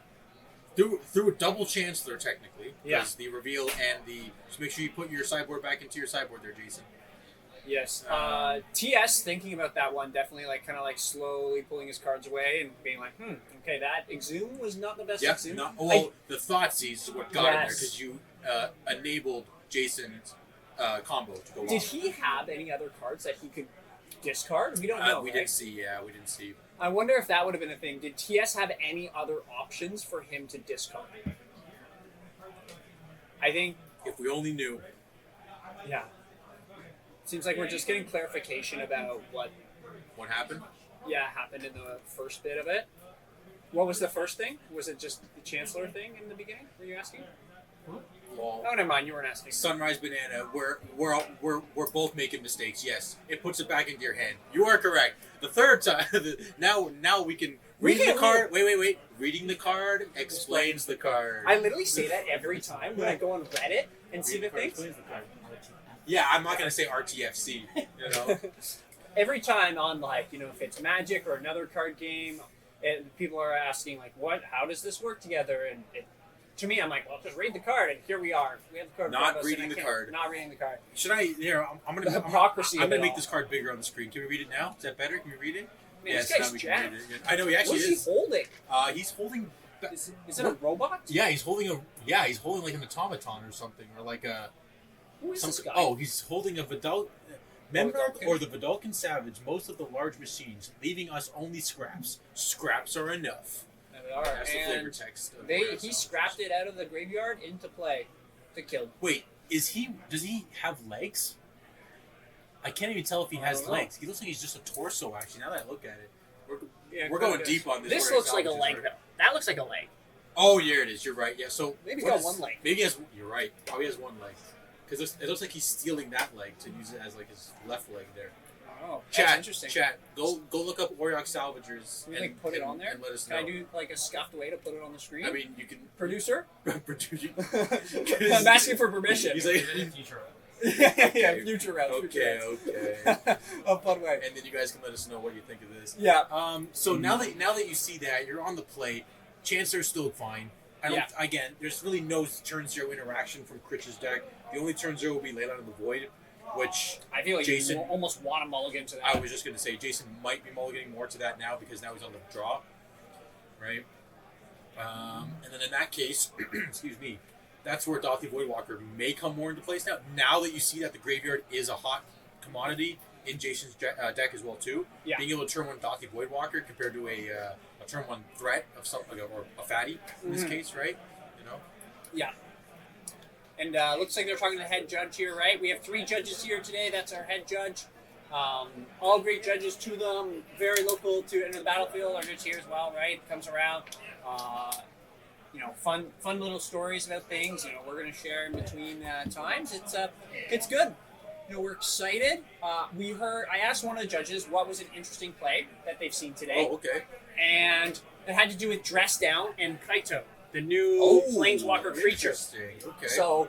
[SPEAKER 2] Through a double Chancellor, technically. Because the reveal and the... Just make sure you put your sideboard back into your sideboard there, Jason.
[SPEAKER 1] Yes. TS thinking about that one, definitely kind of slowly pulling his cards away and being like, okay, that Exhume was not the best Exhume.
[SPEAKER 2] The Thoughtseize is what got him there because you enabled Jason's combo to go off.
[SPEAKER 1] Did he have any other cards that he could discard? We don't know.
[SPEAKER 2] We didn't see.
[SPEAKER 1] I wonder if that would have been a thing. Did TS have any other options for him to discard? I think...
[SPEAKER 2] if we only knew.
[SPEAKER 1] Yeah. Seems like we're just getting clarification about what
[SPEAKER 2] happened?
[SPEAKER 1] Yeah, happened in the first bit of it. What was the first thing? Was it just the Chancellor thing in the beginning? Were you asking?
[SPEAKER 2] lol.
[SPEAKER 1] Oh, never mind. You weren't asking.
[SPEAKER 2] Sunrise Banana. We're both making mistakes. Yes, it puts it back into your head. You are correct. The third time. now we can read the card. Wait. Reading the card explains the card.
[SPEAKER 1] I literally say that every time when I go on Reddit and see the things.
[SPEAKER 2] Yeah, I'm not gonna say RTFC. You know.
[SPEAKER 1] Every time on if it's Magic or another card game, people are asking how does this work together? And to me, I'm like, well, just read the card, and here we are. We have the card.
[SPEAKER 2] Not reading the card.
[SPEAKER 1] Not reading the card.
[SPEAKER 2] Should I? Here, I'm gonna.
[SPEAKER 1] The hypocrisy.
[SPEAKER 2] I'm gonna make this card bigger on the screen. Can we read it now? Is that better? Can we read it?
[SPEAKER 1] Man,
[SPEAKER 2] yes,
[SPEAKER 1] this guy's
[SPEAKER 2] now we
[SPEAKER 1] jacked.
[SPEAKER 2] can read it. I know he actually
[SPEAKER 1] What is he holding?
[SPEAKER 2] He's holding.
[SPEAKER 1] Is it a robot?
[SPEAKER 2] Yeah, he's holding like an automaton or something, or like a.
[SPEAKER 1] Who is this guy?
[SPEAKER 2] Oh, he's holding a Vidal. Member
[SPEAKER 1] Vidalcan.
[SPEAKER 2] or the Vidalcan Savage, most of the large machines, leaving us only scraps. Scraps are enough.
[SPEAKER 1] There we are.
[SPEAKER 2] That's the flavor
[SPEAKER 1] And
[SPEAKER 2] text.
[SPEAKER 1] he scrapped it out of the graveyard into play to kill.
[SPEAKER 2] Wait, does he have legs? I can't even tell if he has legs. He looks like he's just a torso, actually, now that I look at it. We're going deep on this.
[SPEAKER 1] This looks like a leg, though. That looks like a leg.
[SPEAKER 2] Oh, here it is. You're right. Yeah, so...
[SPEAKER 1] Maybe he's got one leg.
[SPEAKER 2] Maybe he has... You're right. Probably has one leg. Because it looks like he's stealing that leg to use it as, like, his left leg there.
[SPEAKER 1] Oh, that's
[SPEAKER 2] Chat,
[SPEAKER 1] interesting.
[SPEAKER 2] Chat, go look up Oriok Salvagers.
[SPEAKER 1] Can we put it on there?
[SPEAKER 2] And let us know.
[SPEAKER 1] Can I do, a scuffed way to put it on the screen?
[SPEAKER 2] I mean, you can...
[SPEAKER 1] Producer?
[SPEAKER 2] Producer.
[SPEAKER 1] I'm asking for permission.
[SPEAKER 2] He's like...
[SPEAKER 3] Future.
[SPEAKER 1] Yeah, future route.
[SPEAKER 2] Okay.
[SPEAKER 1] A fun way.
[SPEAKER 2] And then you guys can let us know what you think of this.
[SPEAKER 1] Yeah.
[SPEAKER 2] So now that you see that, you're on the plate. Chancellor's still fine. Again, there's really no turn zero interaction from Critch's deck. The only turn zero will be Leyline of the Void, which
[SPEAKER 1] I feel like
[SPEAKER 2] Jason,
[SPEAKER 1] you almost want to mulligan to that.
[SPEAKER 2] I was just going to say, Jason might be mulliganing more to that now because now he's on the draw, right? And then in that case, excuse me, that's where Dauthi Voidwalker may come more into place now. Now that you see that the graveyard is a hot commodity in Jason's deck as well too, being able to turn one Dauthi Voidwalker compared to a turn one threat of something or a fatty in this case, right? You know.
[SPEAKER 1] Yeah. And looks like they're talking to the head judge here, right? We have 3 judges here today. That's our head judge. All great judges to them. Very local to Enter the Battlefield. Our judge here as well, right? Comes around. Fun little stories about things. We're going to share in between times. It's good. We're excited. I asked one of the judges what was an interesting play that they've seen today.
[SPEAKER 2] Oh, okay.
[SPEAKER 1] And it had to do with Dress Down and Kaito, the new Planeswalker creature.
[SPEAKER 2] Interesting. Okay.
[SPEAKER 1] So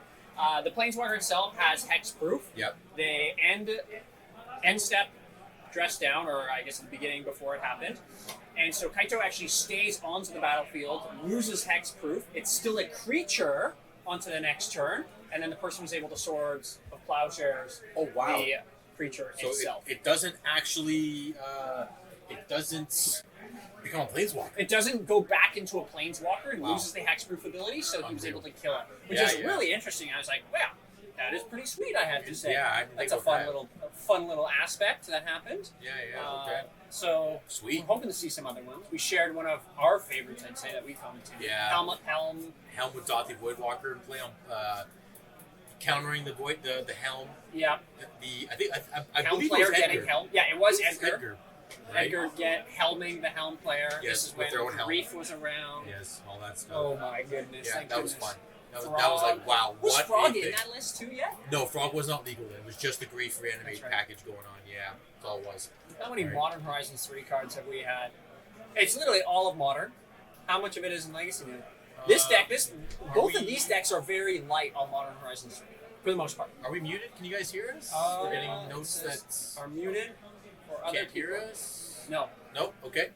[SPEAKER 1] the Planeswalker itself has hexproof.
[SPEAKER 2] Yep.
[SPEAKER 1] They end step Dress Down, or I guess at the beginning before it happened. And so Kaito actually stays onto the battlefield, loses hexproof. It's still a creature onto the next turn, and then the person was able to Swords of Plowshares the creature itself.
[SPEAKER 2] It doesn't actually... it doesn't become a Planeswalker.
[SPEAKER 1] It doesn't go back into a Planeswalker and loses the hexproof ability, so he was able to kill it. Which is really interesting. I was like, wow, that is pretty sweet, I have to say.
[SPEAKER 2] Yeah, I didn't
[SPEAKER 1] That's
[SPEAKER 2] think
[SPEAKER 1] a fun
[SPEAKER 2] about
[SPEAKER 1] little aspect that happened.
[SPEAKER 2] Yeah, okay.
[SPEAKER 1] So
[SPEAKER 2] Sweet.
[SPEAKER 1] we're hoping to see some other ones. We shared one of our favorites, I'd say, that we commented.
[SPEAKER 2] Yeah.
[SPEAKER 1] Helm.
[SPEAKER 2] Helm with Dauthi Voidwalker and play on countering the void, the Helm.
[SPEAKER 1] Yeah.
[SPEAKER 2] I
[SPEAKER 1] Helm
[SPEAKER 2] believe
[SPEAKER 1] player
[SPEAKER 2] it was Edgar.
[SPEAKER 1] getting Helm. Yeah, it was Edgar.
[SPEAKER 2] Edgar. Right?
[SPEAKER 1] Edgar helming the Helm player.
[SPEAKER 2] Yes,
[SPEAKER 1] this is
[SPEAKER 2] with their own
[SPEAKER 1] when
[SPEAKER 2] helm.
[SPEAKER 1] Grief was around.
[SPEAKER 2] Yes, all that stuff.
[SPEAKER 1] Oh my goodness.
[SPEAKER 2] Yeah,
[SPEAKER 1] thank
[SPEAKER 2] that was
[SPEAKER 1] goodness.
[SPEAKER 2] fun. That was like, wow,
[SPEAKER 1] Was
[SPEAKER 2] what
[SPEAKER 1] Frog
[SPEAKER 2] a
[SPEAKER 1] in
[SPEAKER 2] thing.
[SPEAKER 1] that list too yet?
[SPEAKER 2] No, Frog was not legal then. It was just the Grief Reanimate
[SPEAKER 1] That's right.
[SPEAKER 2] package going on. Yeah, that's all it was.
[SPEAKER 1] How many
[SPEAKER 2] Right.
[SPEAKER 1] Modern Horizons 3 cards have we had? It's literally all of Modern. How much of it is in Legacy now? Both of these decks are very light on Modern Horizons 3, for the most part.
[SPEAKER 2] Are we muted? Can you guys hear us? We're getting notes that
[SPEAKER 1] are muted or other
[SPEAKER 2] can't hear
[SPEAKER 1] people.
[SPEAKER 2] us.
[SPEAKER 1] No.
[SPEAKER 2] Nope. Okay.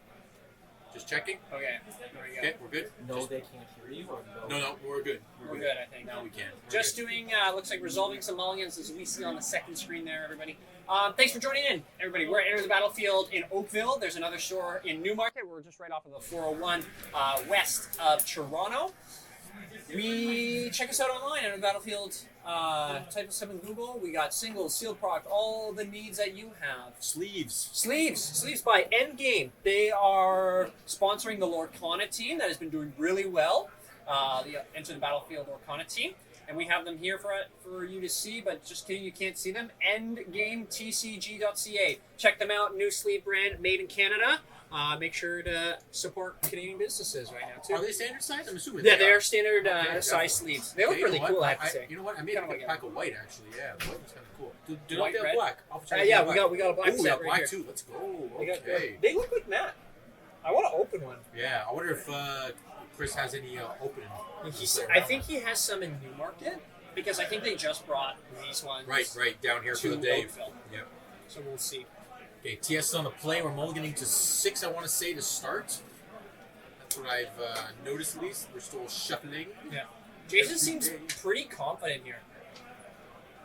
[SPEAKER 2] Just checking.
[SPEAKER 1] Okay. There we go.
[SPEAKER 2] Okay, we're good.
[SPEAKER 3] No, they can't hear you. Or
[SPEAKER 2] No, we're good.
[SPEAKER 1] We're good, I think.
[SPEAKER 2] Now we can.
[SPEAKER 1] Just doing, looks like resolving some mulligans as we see on the second screen there, everybody. Thanks for joining in, everybody. We're at Enter the Battlefield in Oakville. There's another store in Newmarket. We're just right off of the 401 west of Toronto. Check us out online, Enter the Battlefield. Type us up in Google. We got singles, seal proc, all the needs that you have. Sleeves by Endgame. They are sponsoring the Lorcana team that has been doing really well. The Enter the Battlefield Lorcana team. And we have them here for you to see, but just kidding, you can't see them. EndgameTCG.ca. Check them out. New sleeve brand made in Canada. make sure to support Canadian businesses right now too.
[SPEAKER 2] Are they standard size? I'm assuming.
[SPEAKER 1] Yeah,
[SPEAKER 2] they
[SPEAKER 1] they
[SPEAKER 2] are
[SPEAKER 1] are standard
[SPEAKER 2] Okay,
[SPEAKER 1] size sleeves. They look
[SPEAKER 2] Okay,
[SPEAKER 1] really
[SPEAKER 2] you know
[SPEAKER 1] cool,
[SPEAKER 2] what?
[SPEAKER 1] I have to say.
[SPEAKER 2] You know what? I made
[SPEAKER 1] Kinda
[SPEAKER 2] a
[SPEAKER 1] like
[SPEAKER 2] pack of white actually. Yeah, white was kind of cool. Do not
[SPEAKER 1] White,
[SPEAKER 2] they have
[SPEAKER 1] red?
[SPEAKER 2] black?
[SPEAKER 1] Yeah, we got a black
[SPEAKER 2] Ooh, we
[SPEAKER 1] set
[SPEAKER 2] got
[SPEAKER 1] right
[SPEAKER 2] black
[SPEAKER 1] here.
[SPEAKER 2] too. Let's go.
[SPEAKER 1] They got-
[SPEAKER 2] Okay.
[SPEAKER 1] They look like matte. I want to open one.
[SPEAKER 2] Yeah, I wonder if Chris has any opening.
[SPEAKER 1] I think he has some in Newmarket because I think they just brought these ones.
[SPEAKER 2] Right, down here for
[SPEAKER 1] to
[SPEAKER 2] the day.
[SPEAKER 1] Oakville.
[SPEAKER 2] Yep.
[SPEAKER 1] So we'll see.
[SPEAKER 2] Okay, TS is on the play. We're mulliganing to 6, I want to say, to start. That's what I've noticed at least. We're still shuffling.
[SPEAKER 1] Yeah. Jason seems pretty confident here.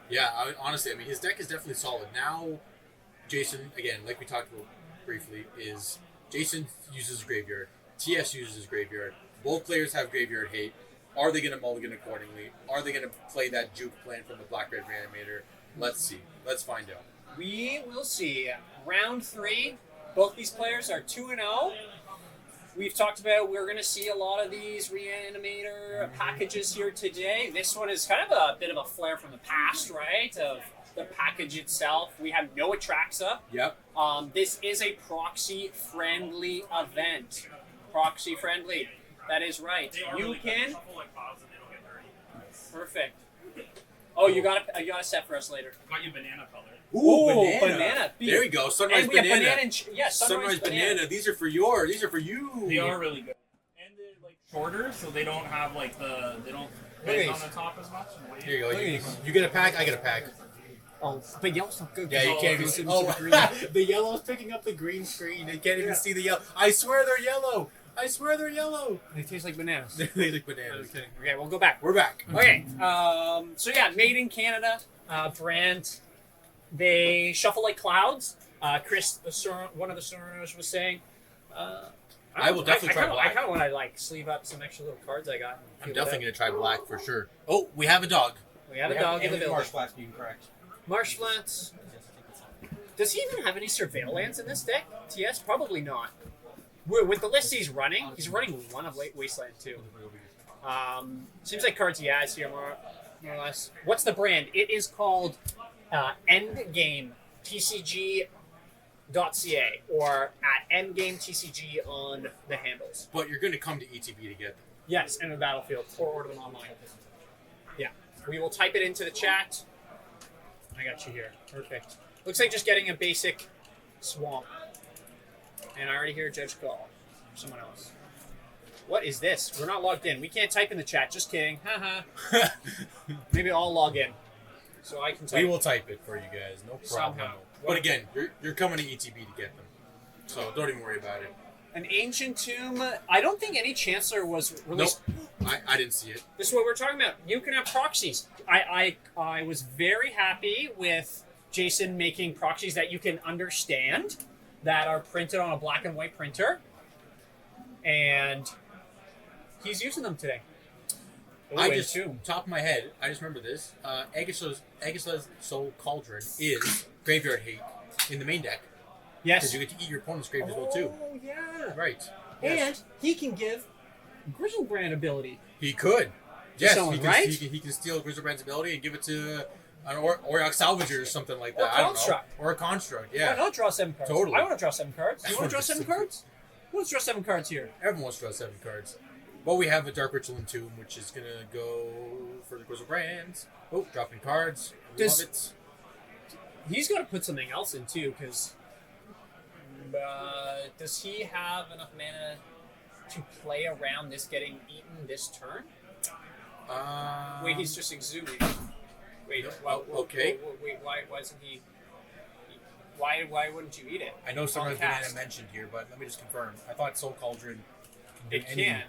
[SPEAKER 2] Yeah, honestly, I mean, his deck is definitely solid. Now, Jason, again, like we talked about briefly, is Jason uses Graveyard. TS uses Graveyard. Both players have Graveyard hate. Are they going to mulligan accordingly? Are they going to play that juke plan from the Black Red Reanimator? Let's see. Let's find out.
[SPEAKER 1] We will see. Round 3. Both these players are 2-0. We've talked about we're going to see a lot of these Reanimator packages here today. This one is kind of a bit of a flare from the past, right? Of the package itself. We have no Atraxa.
[SPEAKER 2] Yep.
[SPEAKER 1] This is a proxy-friendly event. Proxy-friendly. That is right. You can... Perfect. Oh, you got a set for us later.
[SPEAKER 3] Got you banana color.
[SPEAKER 2] Ooh,
[SPEAKER 1] banana.
[SPEAKER 2] There we go. Sunrise
[SPEAKER 1] And we have
[SPEAKER 2] banana.
[SPEAKER 1] banana and
[SPEAKER 2] Sunrise banana. These are for your. These are for you.
[SPEAKER 3] They are really good. And they're like shorter, so they don't have like they don't bend on the top as much.
[SPEAKER 2] Here you go. You get a pack. I get a pack.
[SPEAKER 1] Oh, but yellow's not good.
[SPEAKER 2] Yeah, you can't even see. Oh, the yellow's picking up the green screen. You can't even see the yellow. I swear they're yellow. I swear they're yellow.
[SPEAKER 1] They taste like bananas.
[SPEAKER 2] They look bananas.
[SPEAKER 1] Okay, we'll go back.
[SPEAKER 2] We're back.
[SPEAKER 1] Okay, so yeah, made in Canada brand. They shuffle like clouds. Chris, one of the Sonoros was saying.
[SPEAKER 2] I will definitely try black.
[SPEAKER 1] I kind of want to like sleeve up some extra little cards I got.
[SPEAKER 2] I'm definitely going to try black for sure. Oh, we have a dog.
[SPEAKER 1] We have a dog in the village.
[SPEAKER 4] Marsh Flats being correct.
[SPEAKER 1] Marsh Flats. Does he even have any Surveillance in this deck? TS? Probably not. With the list he's running one of Wasteland too. Seems like cards he has here more or less. What's the brand? It is called Endgame TCG.ca or at Endgame TCG on the handles.
[SPEAKER 2] But you're going to come to ETB to get them.
[SPEAKER 1] Yes, and the Battlefield or order them online. Yeah, we will type it into the chat. I got you here. Perfect. Looks like just getting a basic swamp. And I already hear a judge call. Someone else. What is this? We're not logged in. We can't type in the chat. Just kidding. Haha. Maybe I'll log in. So I can type.
[SPEAKER 2] We will type it for you guys. No problem.
[SPEAKER 1] Somehow.
[SPEAKER 2] But again, you're coming to ETB to get them. So don't even worry about it.
[SPEAKER 1] An Ancient Tomb. I don't think any Chancellor was released.
[SPEAKER 2] Nope. I didn't see it.
[SPEAKER 1] This is what we're talking about. You can have proxies. I was very happy with Jason making proxies that you can understand, that are printed on a black and white printer, and he's using them today.
[SPEAKER 2] Top of my head, I just remember this. Agatha's Soul Cauldron is Graveyard Hate in the main deck.
[SPEAKER 1] Yes.
[SPEAKER 2] Because you get to eat your opponent's grave as well, too.
[SPEAKER 1] Oh, yeah.
[SPEAKER 2] Right.
[SPEAKER 1] And
[SPEAKER 2] Yes.
[SPEAKER 1] he can give Grizzlebrand ability.
[SPEAKER 2] He could. Yes,
[SPEAKER 1] someone,
[SPEAKER 2] he can,
[SPEAKER 1] right?
[SPEAKER 2] he can steal Grizzlebrand's ability and give it to an Auriok Salvager or something like that.
[SPEAKER 1] Or
[SPEAKER 2] I don't know.
[SPEAKER 1] Construct.
[SPEAKER 2] Or a Construct,
[SPEAKER 1] Why
[SPEAKER 2] yeah.
[SPEAKER 1] not draw 7 cards?
[SPEAKER 2] Totally.
[SPEAKER 1] I want to draw 7 cards. You want to draw 7
[SPEAKER 2] Everyone
[SPEAKER 1] cards? Who wants to draw 7 cards here?
[SPEAKER 2] Everyone wants to draw 7 cards. Well, we have a Dark Ritual Entomb, which is going to go for the Grizzlebrands. Oh, dropping cards.
[SPEAKER 1] Does-
[SPEAKER 2] Love it.
[SPEAKER 1] He's got to put something else in, too, because... does he have enough mana to play around this getting eaten this turn? Wait, he's just exhuming. Wait,
[SPEAKER 2] okay.
[SPEAKER 1] Wait, why isn't he... Why wouldn't you eat it?
[SPEAKER 2] I know Sunrise
[SPEAKER 1] cast.
[SPEAKER 2] Banana mentioned here, but let me just confirm. I thought Soul Cauldron do
[SPEAKER 1] It
[SPEAKER 2] any-
[SPEAKER 1] can.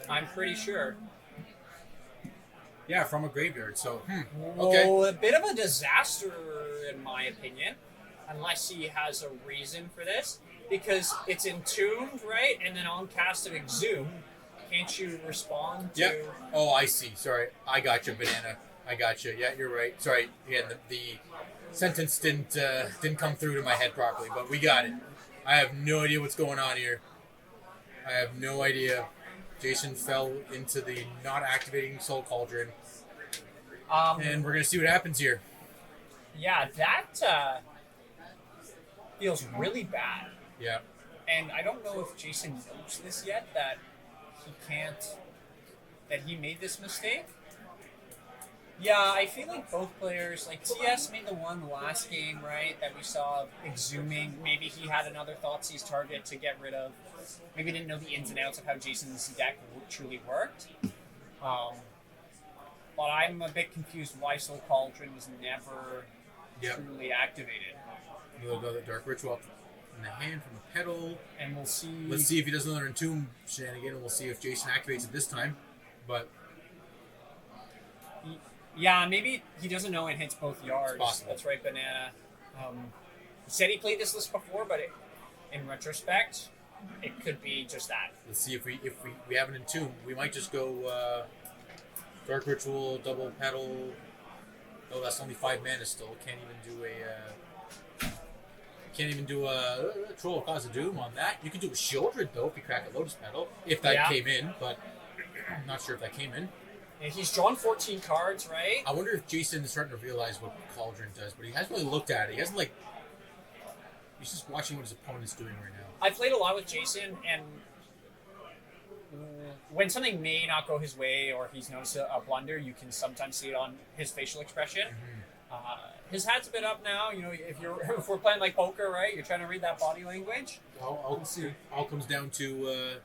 [SPEAKER 1] I'm pretty sure.
[SPEAKER 2] Yeah, from a graveyard, so, okay.
[SPEAKER 1] Well, a bit of a disaster, in my opinion, unless he has a reason for this, because it's entombed, right? And then on cast of Exhume, can't you respond to...
[SPEAKER 2] Yep. Oh, I see. Sorry. I got you, Banana. I got you. Yeah, you're right. Sorry. Again, the sentence didn't come through to my head properly, but we got it. I have no idea what's going on here. I have no idea. Jason fell into the not activating Soul Cauldron, and we're gonna see what happens here.
[SPEAKER 1] Yeah, that feels really bad.
[SPEAKER 2] Yeah.
[SPEAKER 1] And I don't know if Jason knows this yet, that he made this mistake. Yeah, I feel like both players, like TS made the one last game, right, that we saw exhuming. Maybe he had another Thoughtseize target to get rid of. Maybe didn't know the ins and outs of how Jason's deck truly worked. But I'm a bit confused why Soul Cauldron was never truly activated.
[SPEAKER 2] We'll go the Dark Ritual up in the hand from the pedal.
[SPEAKER 1] And we'll see.
[SPEAKER 2] Let's see if he does another Entomb shenanigan, and we'll see if Jason activates it this time. But
[SPEAKER 1] yeah, maybe he doesn't know it hits both yards.
[SPEAKER 2] It's possible.
[SPEAKER 1] That's right, Banana. He said he played this list before, but in retrospect, it could be just that.
[SPEAKER 2] let's see if we have an Entomb. We might just go Dark Ritual, double pedal. Oh, that's only 5 mana still. Can't even do a Troll of Cause of Doom on that. You could do a Shieldred though if you crack a Lotus Petal, if that came in, but I'm not sure if that came in.
[SPEAKER 1] And he's drawn 14 cards, right?
[SPEAKER 2] I wonder if Jason is starting to realize what Cauldron does, but he hasn't really looked at it. He hasn't he's just watching what his opponent's doing right now.
[SPEAKER 1] I played a lot with Jason, and when something may not go his way or he's noticed a blunder, you can sometimes see it on his facial expression. His hat's a bit up now. You know, if we're playing like poker, right? You're trying to read that body language.
[SPEAKER 2] All comes down to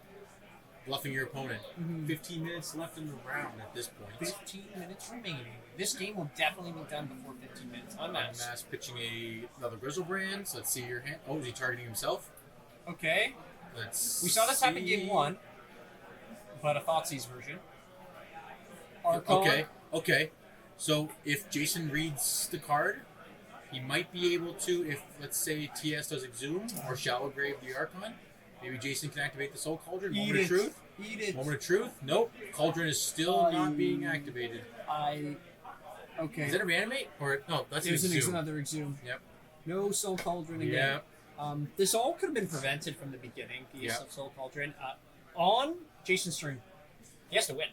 [SPEAKER 2] bluffing your opponent. 15 minutes left in the round at this point.
[SPEAKER 1] 15 minutes remaining. This game will definitely be done before 15 minutes. Unmasked.
[SPEAKER 2] Unmasked pitching another Grizzlebrand. So let's see your hand. Oh, is he targeting himself?
[SPEAKER 1] Okay.
[SPEAKER 2] We
[SPEAKER 1] saw this happen game 1, but a Thoughtseize version. Archon.
[SPEAKER 2] Okay. So if Jason reads the card, he might be able to, if let's say TS does Exhume or Shallow Grave the Archon, maybe Jason can activate the Soul Cauldron. Moment of truth?
[SPEAKER 1] Eat it.
[SPEAKER 2] Moment of truth? Nope. Cauldron is still not being activated.
[SPEAKER 1] Okay.
[SPEAKER 2] Is that a reanimate? Or no, that's an Exhume.
[SPEAKER 1] There's another Exhume.
[SPEAKER 2] Yep.
[SPEAKER 1] No Soul Cauldron again.
[SPEAKER 2] Yep.
[SPEAKER 1] This all could have been prevented from the beginning, the use of Soul Cauldron. On Jason's turn, he has to win.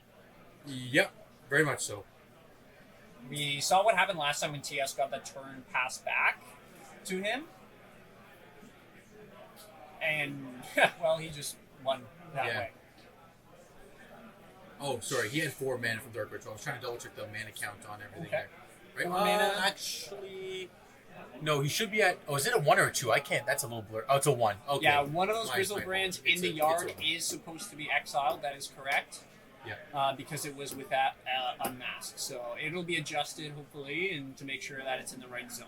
[SPEAKER 2] Yep. Very much so.
[SPEAKER 1] We saw what happened last time when TS got the turn passed back to him. And, well, he just won that way.
[SPEAKER 2] Oh, sorry. He had 4 mana from Dark Ritual. I was trying to double check the mana count on everything there. Right?
[SPEAKER 1] 4 mana.
[SPEAKER 2] Actually, no, he should be at... Oh, is it a 1 or a 2? I can't... That's a little blur. Oh, it's a 1. Okay.
[SPEAKER 1] Yeah, one of those Grizzlebrands in the yard is supposed to be exiled. That is correct.
[SPEAKER 2] Yeah.
[SPEAKER 1] Because it was with that unmasked. So it'll be adjusted, hopefully, and to make sure that it's in the right zone.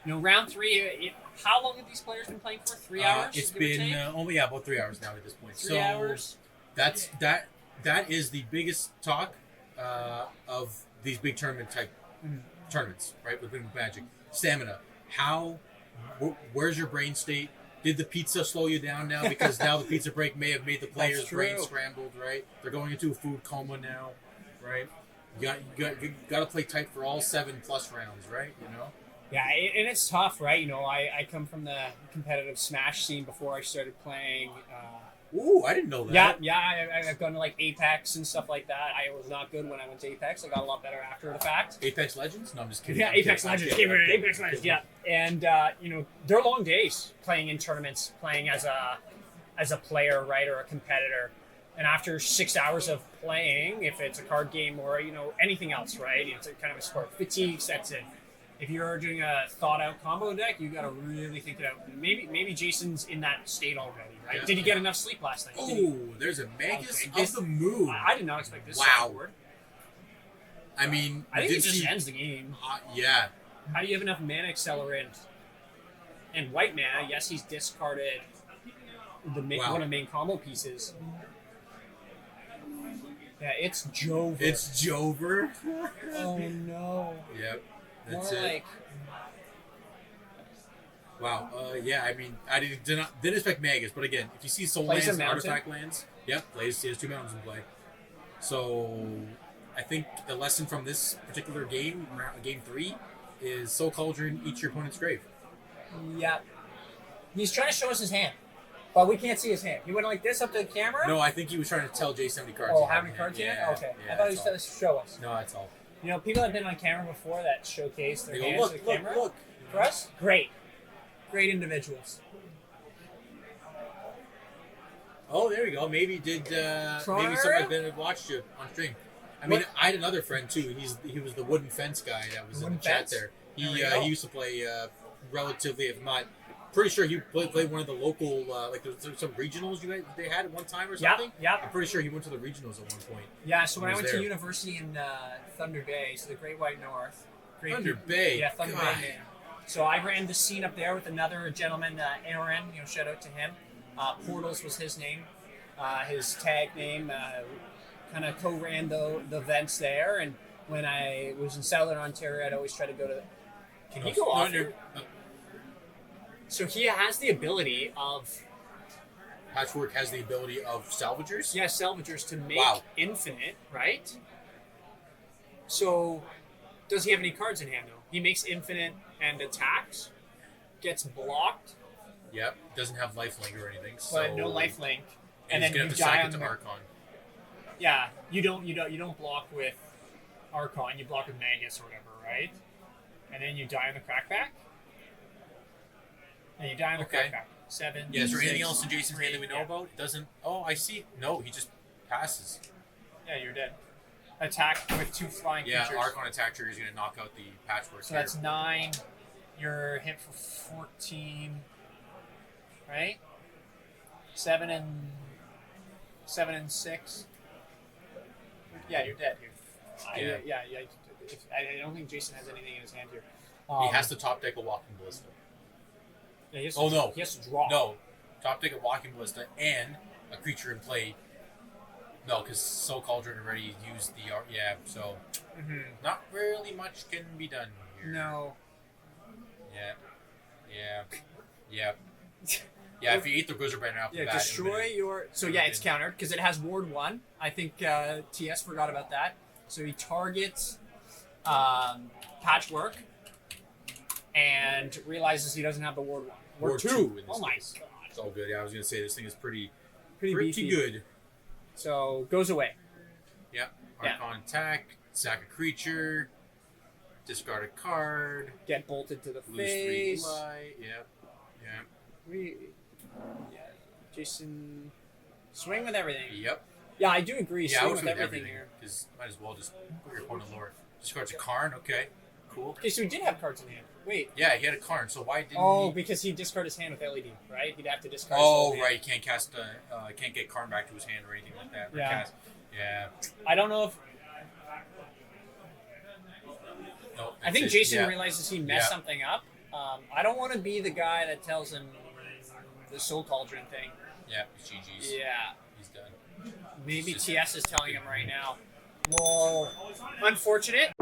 [SPEAKER 1] Round 3, how long have these players been playing for? 3 hours?
[SPEAKER 2] It's been about 3 hours now at this point.
[SPEAKER 1] 3 hours?
[SPEAKER 2] That is the biggest talk of these big tournament type tournaments, right? Within Magic. Stamina. Where's your brain state? Did the pizza slow you down now? Because now the pizza break may have made the players' brain scrambled, right? They're going into a food coma now, right? You got to play tight for all 7+ rounds, right?
[SPEAKER 1] Yeah, and it's tough, right? I come from the competitive Smash scene before I started playing.
[SPEAKER 2] Ooh, I didn't know that.
[SPEAKER 1] Yeah, I've gone to like Apex and stuff like that. I was not good when I went to Apex. I got a lot better after the fact.
[SPEAKER 2] Apex Legends? No, I'm just kidding.
[SPEAKER 1] Yeah, Apex Legends. Apex Legends, yeah. And, they're long days playing in tournaments, playing as a player, right, or a competitor. And after 6 hours of playing, if it's a card game or, anything else, right, it's a kind of a sport, fatigue sets in. If you're doing a thought-out combo deck, you got to really think it out. Maybe Jason's in that state already, right?
[SPEAKER 2] Yeah.
[SPEAKER 1] Did he get enough sleep last night?
[SPEAKER 2] There's a Magus of the Moon.
[SPEAKER 1] I did not expect this.
[SPEAKER 2] Wow. I mean,
[SPEAKER 1] I think it just ends the game.
[SPEAKER 2] Yeah.
[SPEAKER 1] How do you have enough mana accelerant? And white mana, yes, he's discarded one of the main combo pieces. Yeah, it's Jover.
[SPEAKER 2] It's Jover.
[SPEAKER 1] Oh no.
[SPEAKER 2] Yep. That's
[SPEAKER 1] More
[SPEAKER 2] it.
[SPEAKER 1] like...
[SPEAKER 2] Wow. Yeah. I mean, I didn't expect Magus, but again, if you see Soul
[SPEAKER 1] Plays
[SPEAKER 2] lands,
[SPEAKER 1] a
[SPEAKER 2] and
[SPEAKER 1] mountain.
[SPEAKER 2] Artifact lands, yep, he has 2 mountains in play. So, I think the lesson from this particular game, game 3, is Soul Cauldron eats your opponent's grave.
[SPEAKER 1] Yeah. He's trying to show us his hand, but we can't see his hand. He went like this up to the camera?
[SPEAKER 2] No, I think he was trying to tell Jason how many cards.
[SPEAKER 1] Oh, how many cards he had?
[SPEAKER 2] Yeah,
[SPEAKER 1] Okay.
[SPEAKER 2] yeah,
[SPEAKER 1] I thought he
[SPEAKER 2] that's
[SPEAKER 1] was trying to show us.
[SPEAKER 2] No, that's all.
[SPEAKER 1] You know, people have been on camera before that showcase their
[SPEAKER 2] They go,
[SPEAKER 1] hands
[SPEAKER 2] look,
[SPEAKER 1] to the
[SPEAKER 2] look,
[SPEAKER 1] camera.
[SPEAKER 2] look.
[SPEAKER 1] For us, great. Great individuals.
[SPEAKER 2] Oh, there we go. Maybe maybe
[SPEAKER 1] Troyer?
[SPEAKER 2] somebody didn't watch you on stream. I mean, I had another friend too. He was the wooden fence guy that was in the
[SPEAKER 1] Wooden
[SPEAKER 2] chat
[SPEAKER 1] fence?
[SPEAKER 2] there.
[SPEAKER 1] There we
[SPEAKER 2] He
[SPEAKER 1] go.
[SPEAKER 2] he used to play relatively, if not, pretty sure he played one of the local like there was some regionals they had at one time or something.
[SPEAKER 1] Yeah.
[SPEAKER 2] I'm pretty sure he went to the regionals at one point.
[SPEAKER 1] Yeah, so when I
[SPEAKER 2] was
[SPEAKER 1] went to
[SPEAKER 2] there.
[SPEAKER 1] university in Thunder Bay, so the Great White North.
[SPEAKER 2] Thunder Bay.
[SPEAKER 1] Yeah, Thunder
[SPEAKER 2] God.
[SPEAKER 1] Bay. So I ran the scene up there with another gentleman, Aaron. You know, shout out to him. Portals was his name, his tag name. Kind of co-ran the events there, and when I was in Southern Ontario, I'd always try to go to. Can he go off?
[SPEAKER 2] No.
[SPEAKER 1] So he has the ability of
[SPEAKER 2] Patchwork has the ability of salvagers.
[SPEAKER 1] salvagers to make
[SPEAKER 2] Wow.
[SPEAKER 1] infinite, right? So does he have any cards in hand though? He makes infinite and attacks, gets blocked,
[SPEAKER 2] Yep. Doesn't have lifelink or anything.
[SPEAKER 1] but
[SPEAKER 2] So
[SPEAKER 1] no lifelink,
[SPEAKER 2] And
[SPEAKER 1] and
[SPEAKER 2] he's
[SPEAKER 1] then
[SPEAKER 2] gonna
[SPEAKER 1] you
[SPEAKER 2] have to
[SPEAKER 1] die
[SPEAKER 2] sack
[SPEAKER 1] on
[SPEAKER 2] it to
[SPEAKER 1] the
[SPEAKER 2] Archon.
[SPEAKER 1] Yeah, you don't block with Archon, you block with Magus or whatever, right? And then you die on the crackback. And you die on the
[SPEAKER 2] Okay.
[SPEAKER 1] crackback. 7.
[SPEAKER 2] Yeah, is there anything
[SPEAKER 1] 6,
[SPEAKER 2] else in Jason's hand that we know
[SPEAKER 1] yeah.
[SPEAKER 2] about? It doesn't. Oh, I see. No, he just passes.
[SPEAKER 1] Yeah, you're dead. Attack with 2 flying
[SPEAKER 2] Yeah,
[SPEAKER 1] creatures.
[SPEAKER 2] Archon attack trigger is going to knock out the Patchwork.
[SPEAKER 1] So that's 9. You're hit for 14. Right? 7 and 6. Yeah, you're dead here.
[SPEAKER 2] Yeah.
[SPEAKER 1] I don't think Jason has anything in his hand here.
[SPEAKER 2] He has to top deck a Walking Ballista.
[SPEAKER 1] Yeah, he has
[SPEAKER 2] Oh, no.
[SPEAKER 1] He has to draw.
[SPEAKER 2] No, top deck a Walking Ballista and a creature in play. No, because Soul Cauldron already used the yeah. So not really much can be done here.
[SPEAKER 1] No.
[SPEAKER 2] Yeah. Yeah, if you eat the Blizzard Banner off the
[SPEAKER 1] Yeah,
[SPEAKER 2] bat,
[SPEAKER 1] destroy your. So yeah, it's countered because it has Ward 1. I think TS forgot about that. So he targets Patchwork and realizes he doesn't have the Ward 1.
[SPEAKER 2] Ward 2 in this
[SPEAKER 1] Oh my
[SPEAKER 2] case.
[SPEAKER 1] god.
[SPEAKER 2] It's all good. Yeah, I was gonna say this thing is pretty
[SPEAKER 1] Beefy.
[SPEAKER 2] good.
[SPEAKER 1] So goes away.
[SPEAKER 2] Yeah.
[SPEAKER 1] Yeah.
[SPEAKER 2] Archon attack, sack a creature, discard a card,
[SPEAKER 1] Get bolted to the
[SPEAKER 2] lose 3
[SPEAKER 1] face.
[SPEAKER 2] light. Yep. Yeah.
[SPEAKER 1] Yeah, Jason, swing with everything.
[SPEAKER 2] Yep.
[SPEAKER 1] Yeah, I do agree.
[SPEAKER 2] Yeah, I
[SPEAKER 1] swing
[SPEAKER 2] was
[SPEAKER 1] with
[SPEAKER 2] with
[SPEAKER 1] everything,
[SPEAKER 2] everything
[SPEAKER 1] here.
[SPEAKER 2] because might as well just put your opponent lower. Discards a Karn. Okay. Cool.
[SPEAKER 1] Okay, so he did have cards in hand. Wait.
[SPEAKER 2] Yeah, he had a Karn. So why didn't
[SPEAKER 1] Oh,
[SPEAKER 2] he?
[SPEAKER 1] because he discarded his hand with LED, right? He'd have to discard. his
[SPEAKER 2] Oh,
[SPEAKER 1] whole hand.
[SPEAKER 2] right. He can't cast. Can't get Karn back to his hand or anything like that. Or
[SPEAKER 1] Yeah.
[SPEAKER 2] Cast. Yeah.
[SPEAKER 1] I don't know if.
[SPEAKER 2] No.
[SPEAKER 1] I think
[SPEAKER 2] that's it.
[SPEAKER 1] Jason
[SPEAKER 2] Yeah.
[SPEAKER 1] realizes he messed
[SPEAKER 2] Yeah.
[SPEAKER 1] something up. I don't want to be the guy that tells him the Soul Cauldron thing.
[SPEAKER 2] Yeah. It's GG's.
[SPEAKER 1] Yeah.
[SPEAKER 2] He's done.
[SPEAKER 1] Maybe
[SPEAKER 2] It's just-
[SPEAKER 1] TS is telling him right now. Well, unfortunate.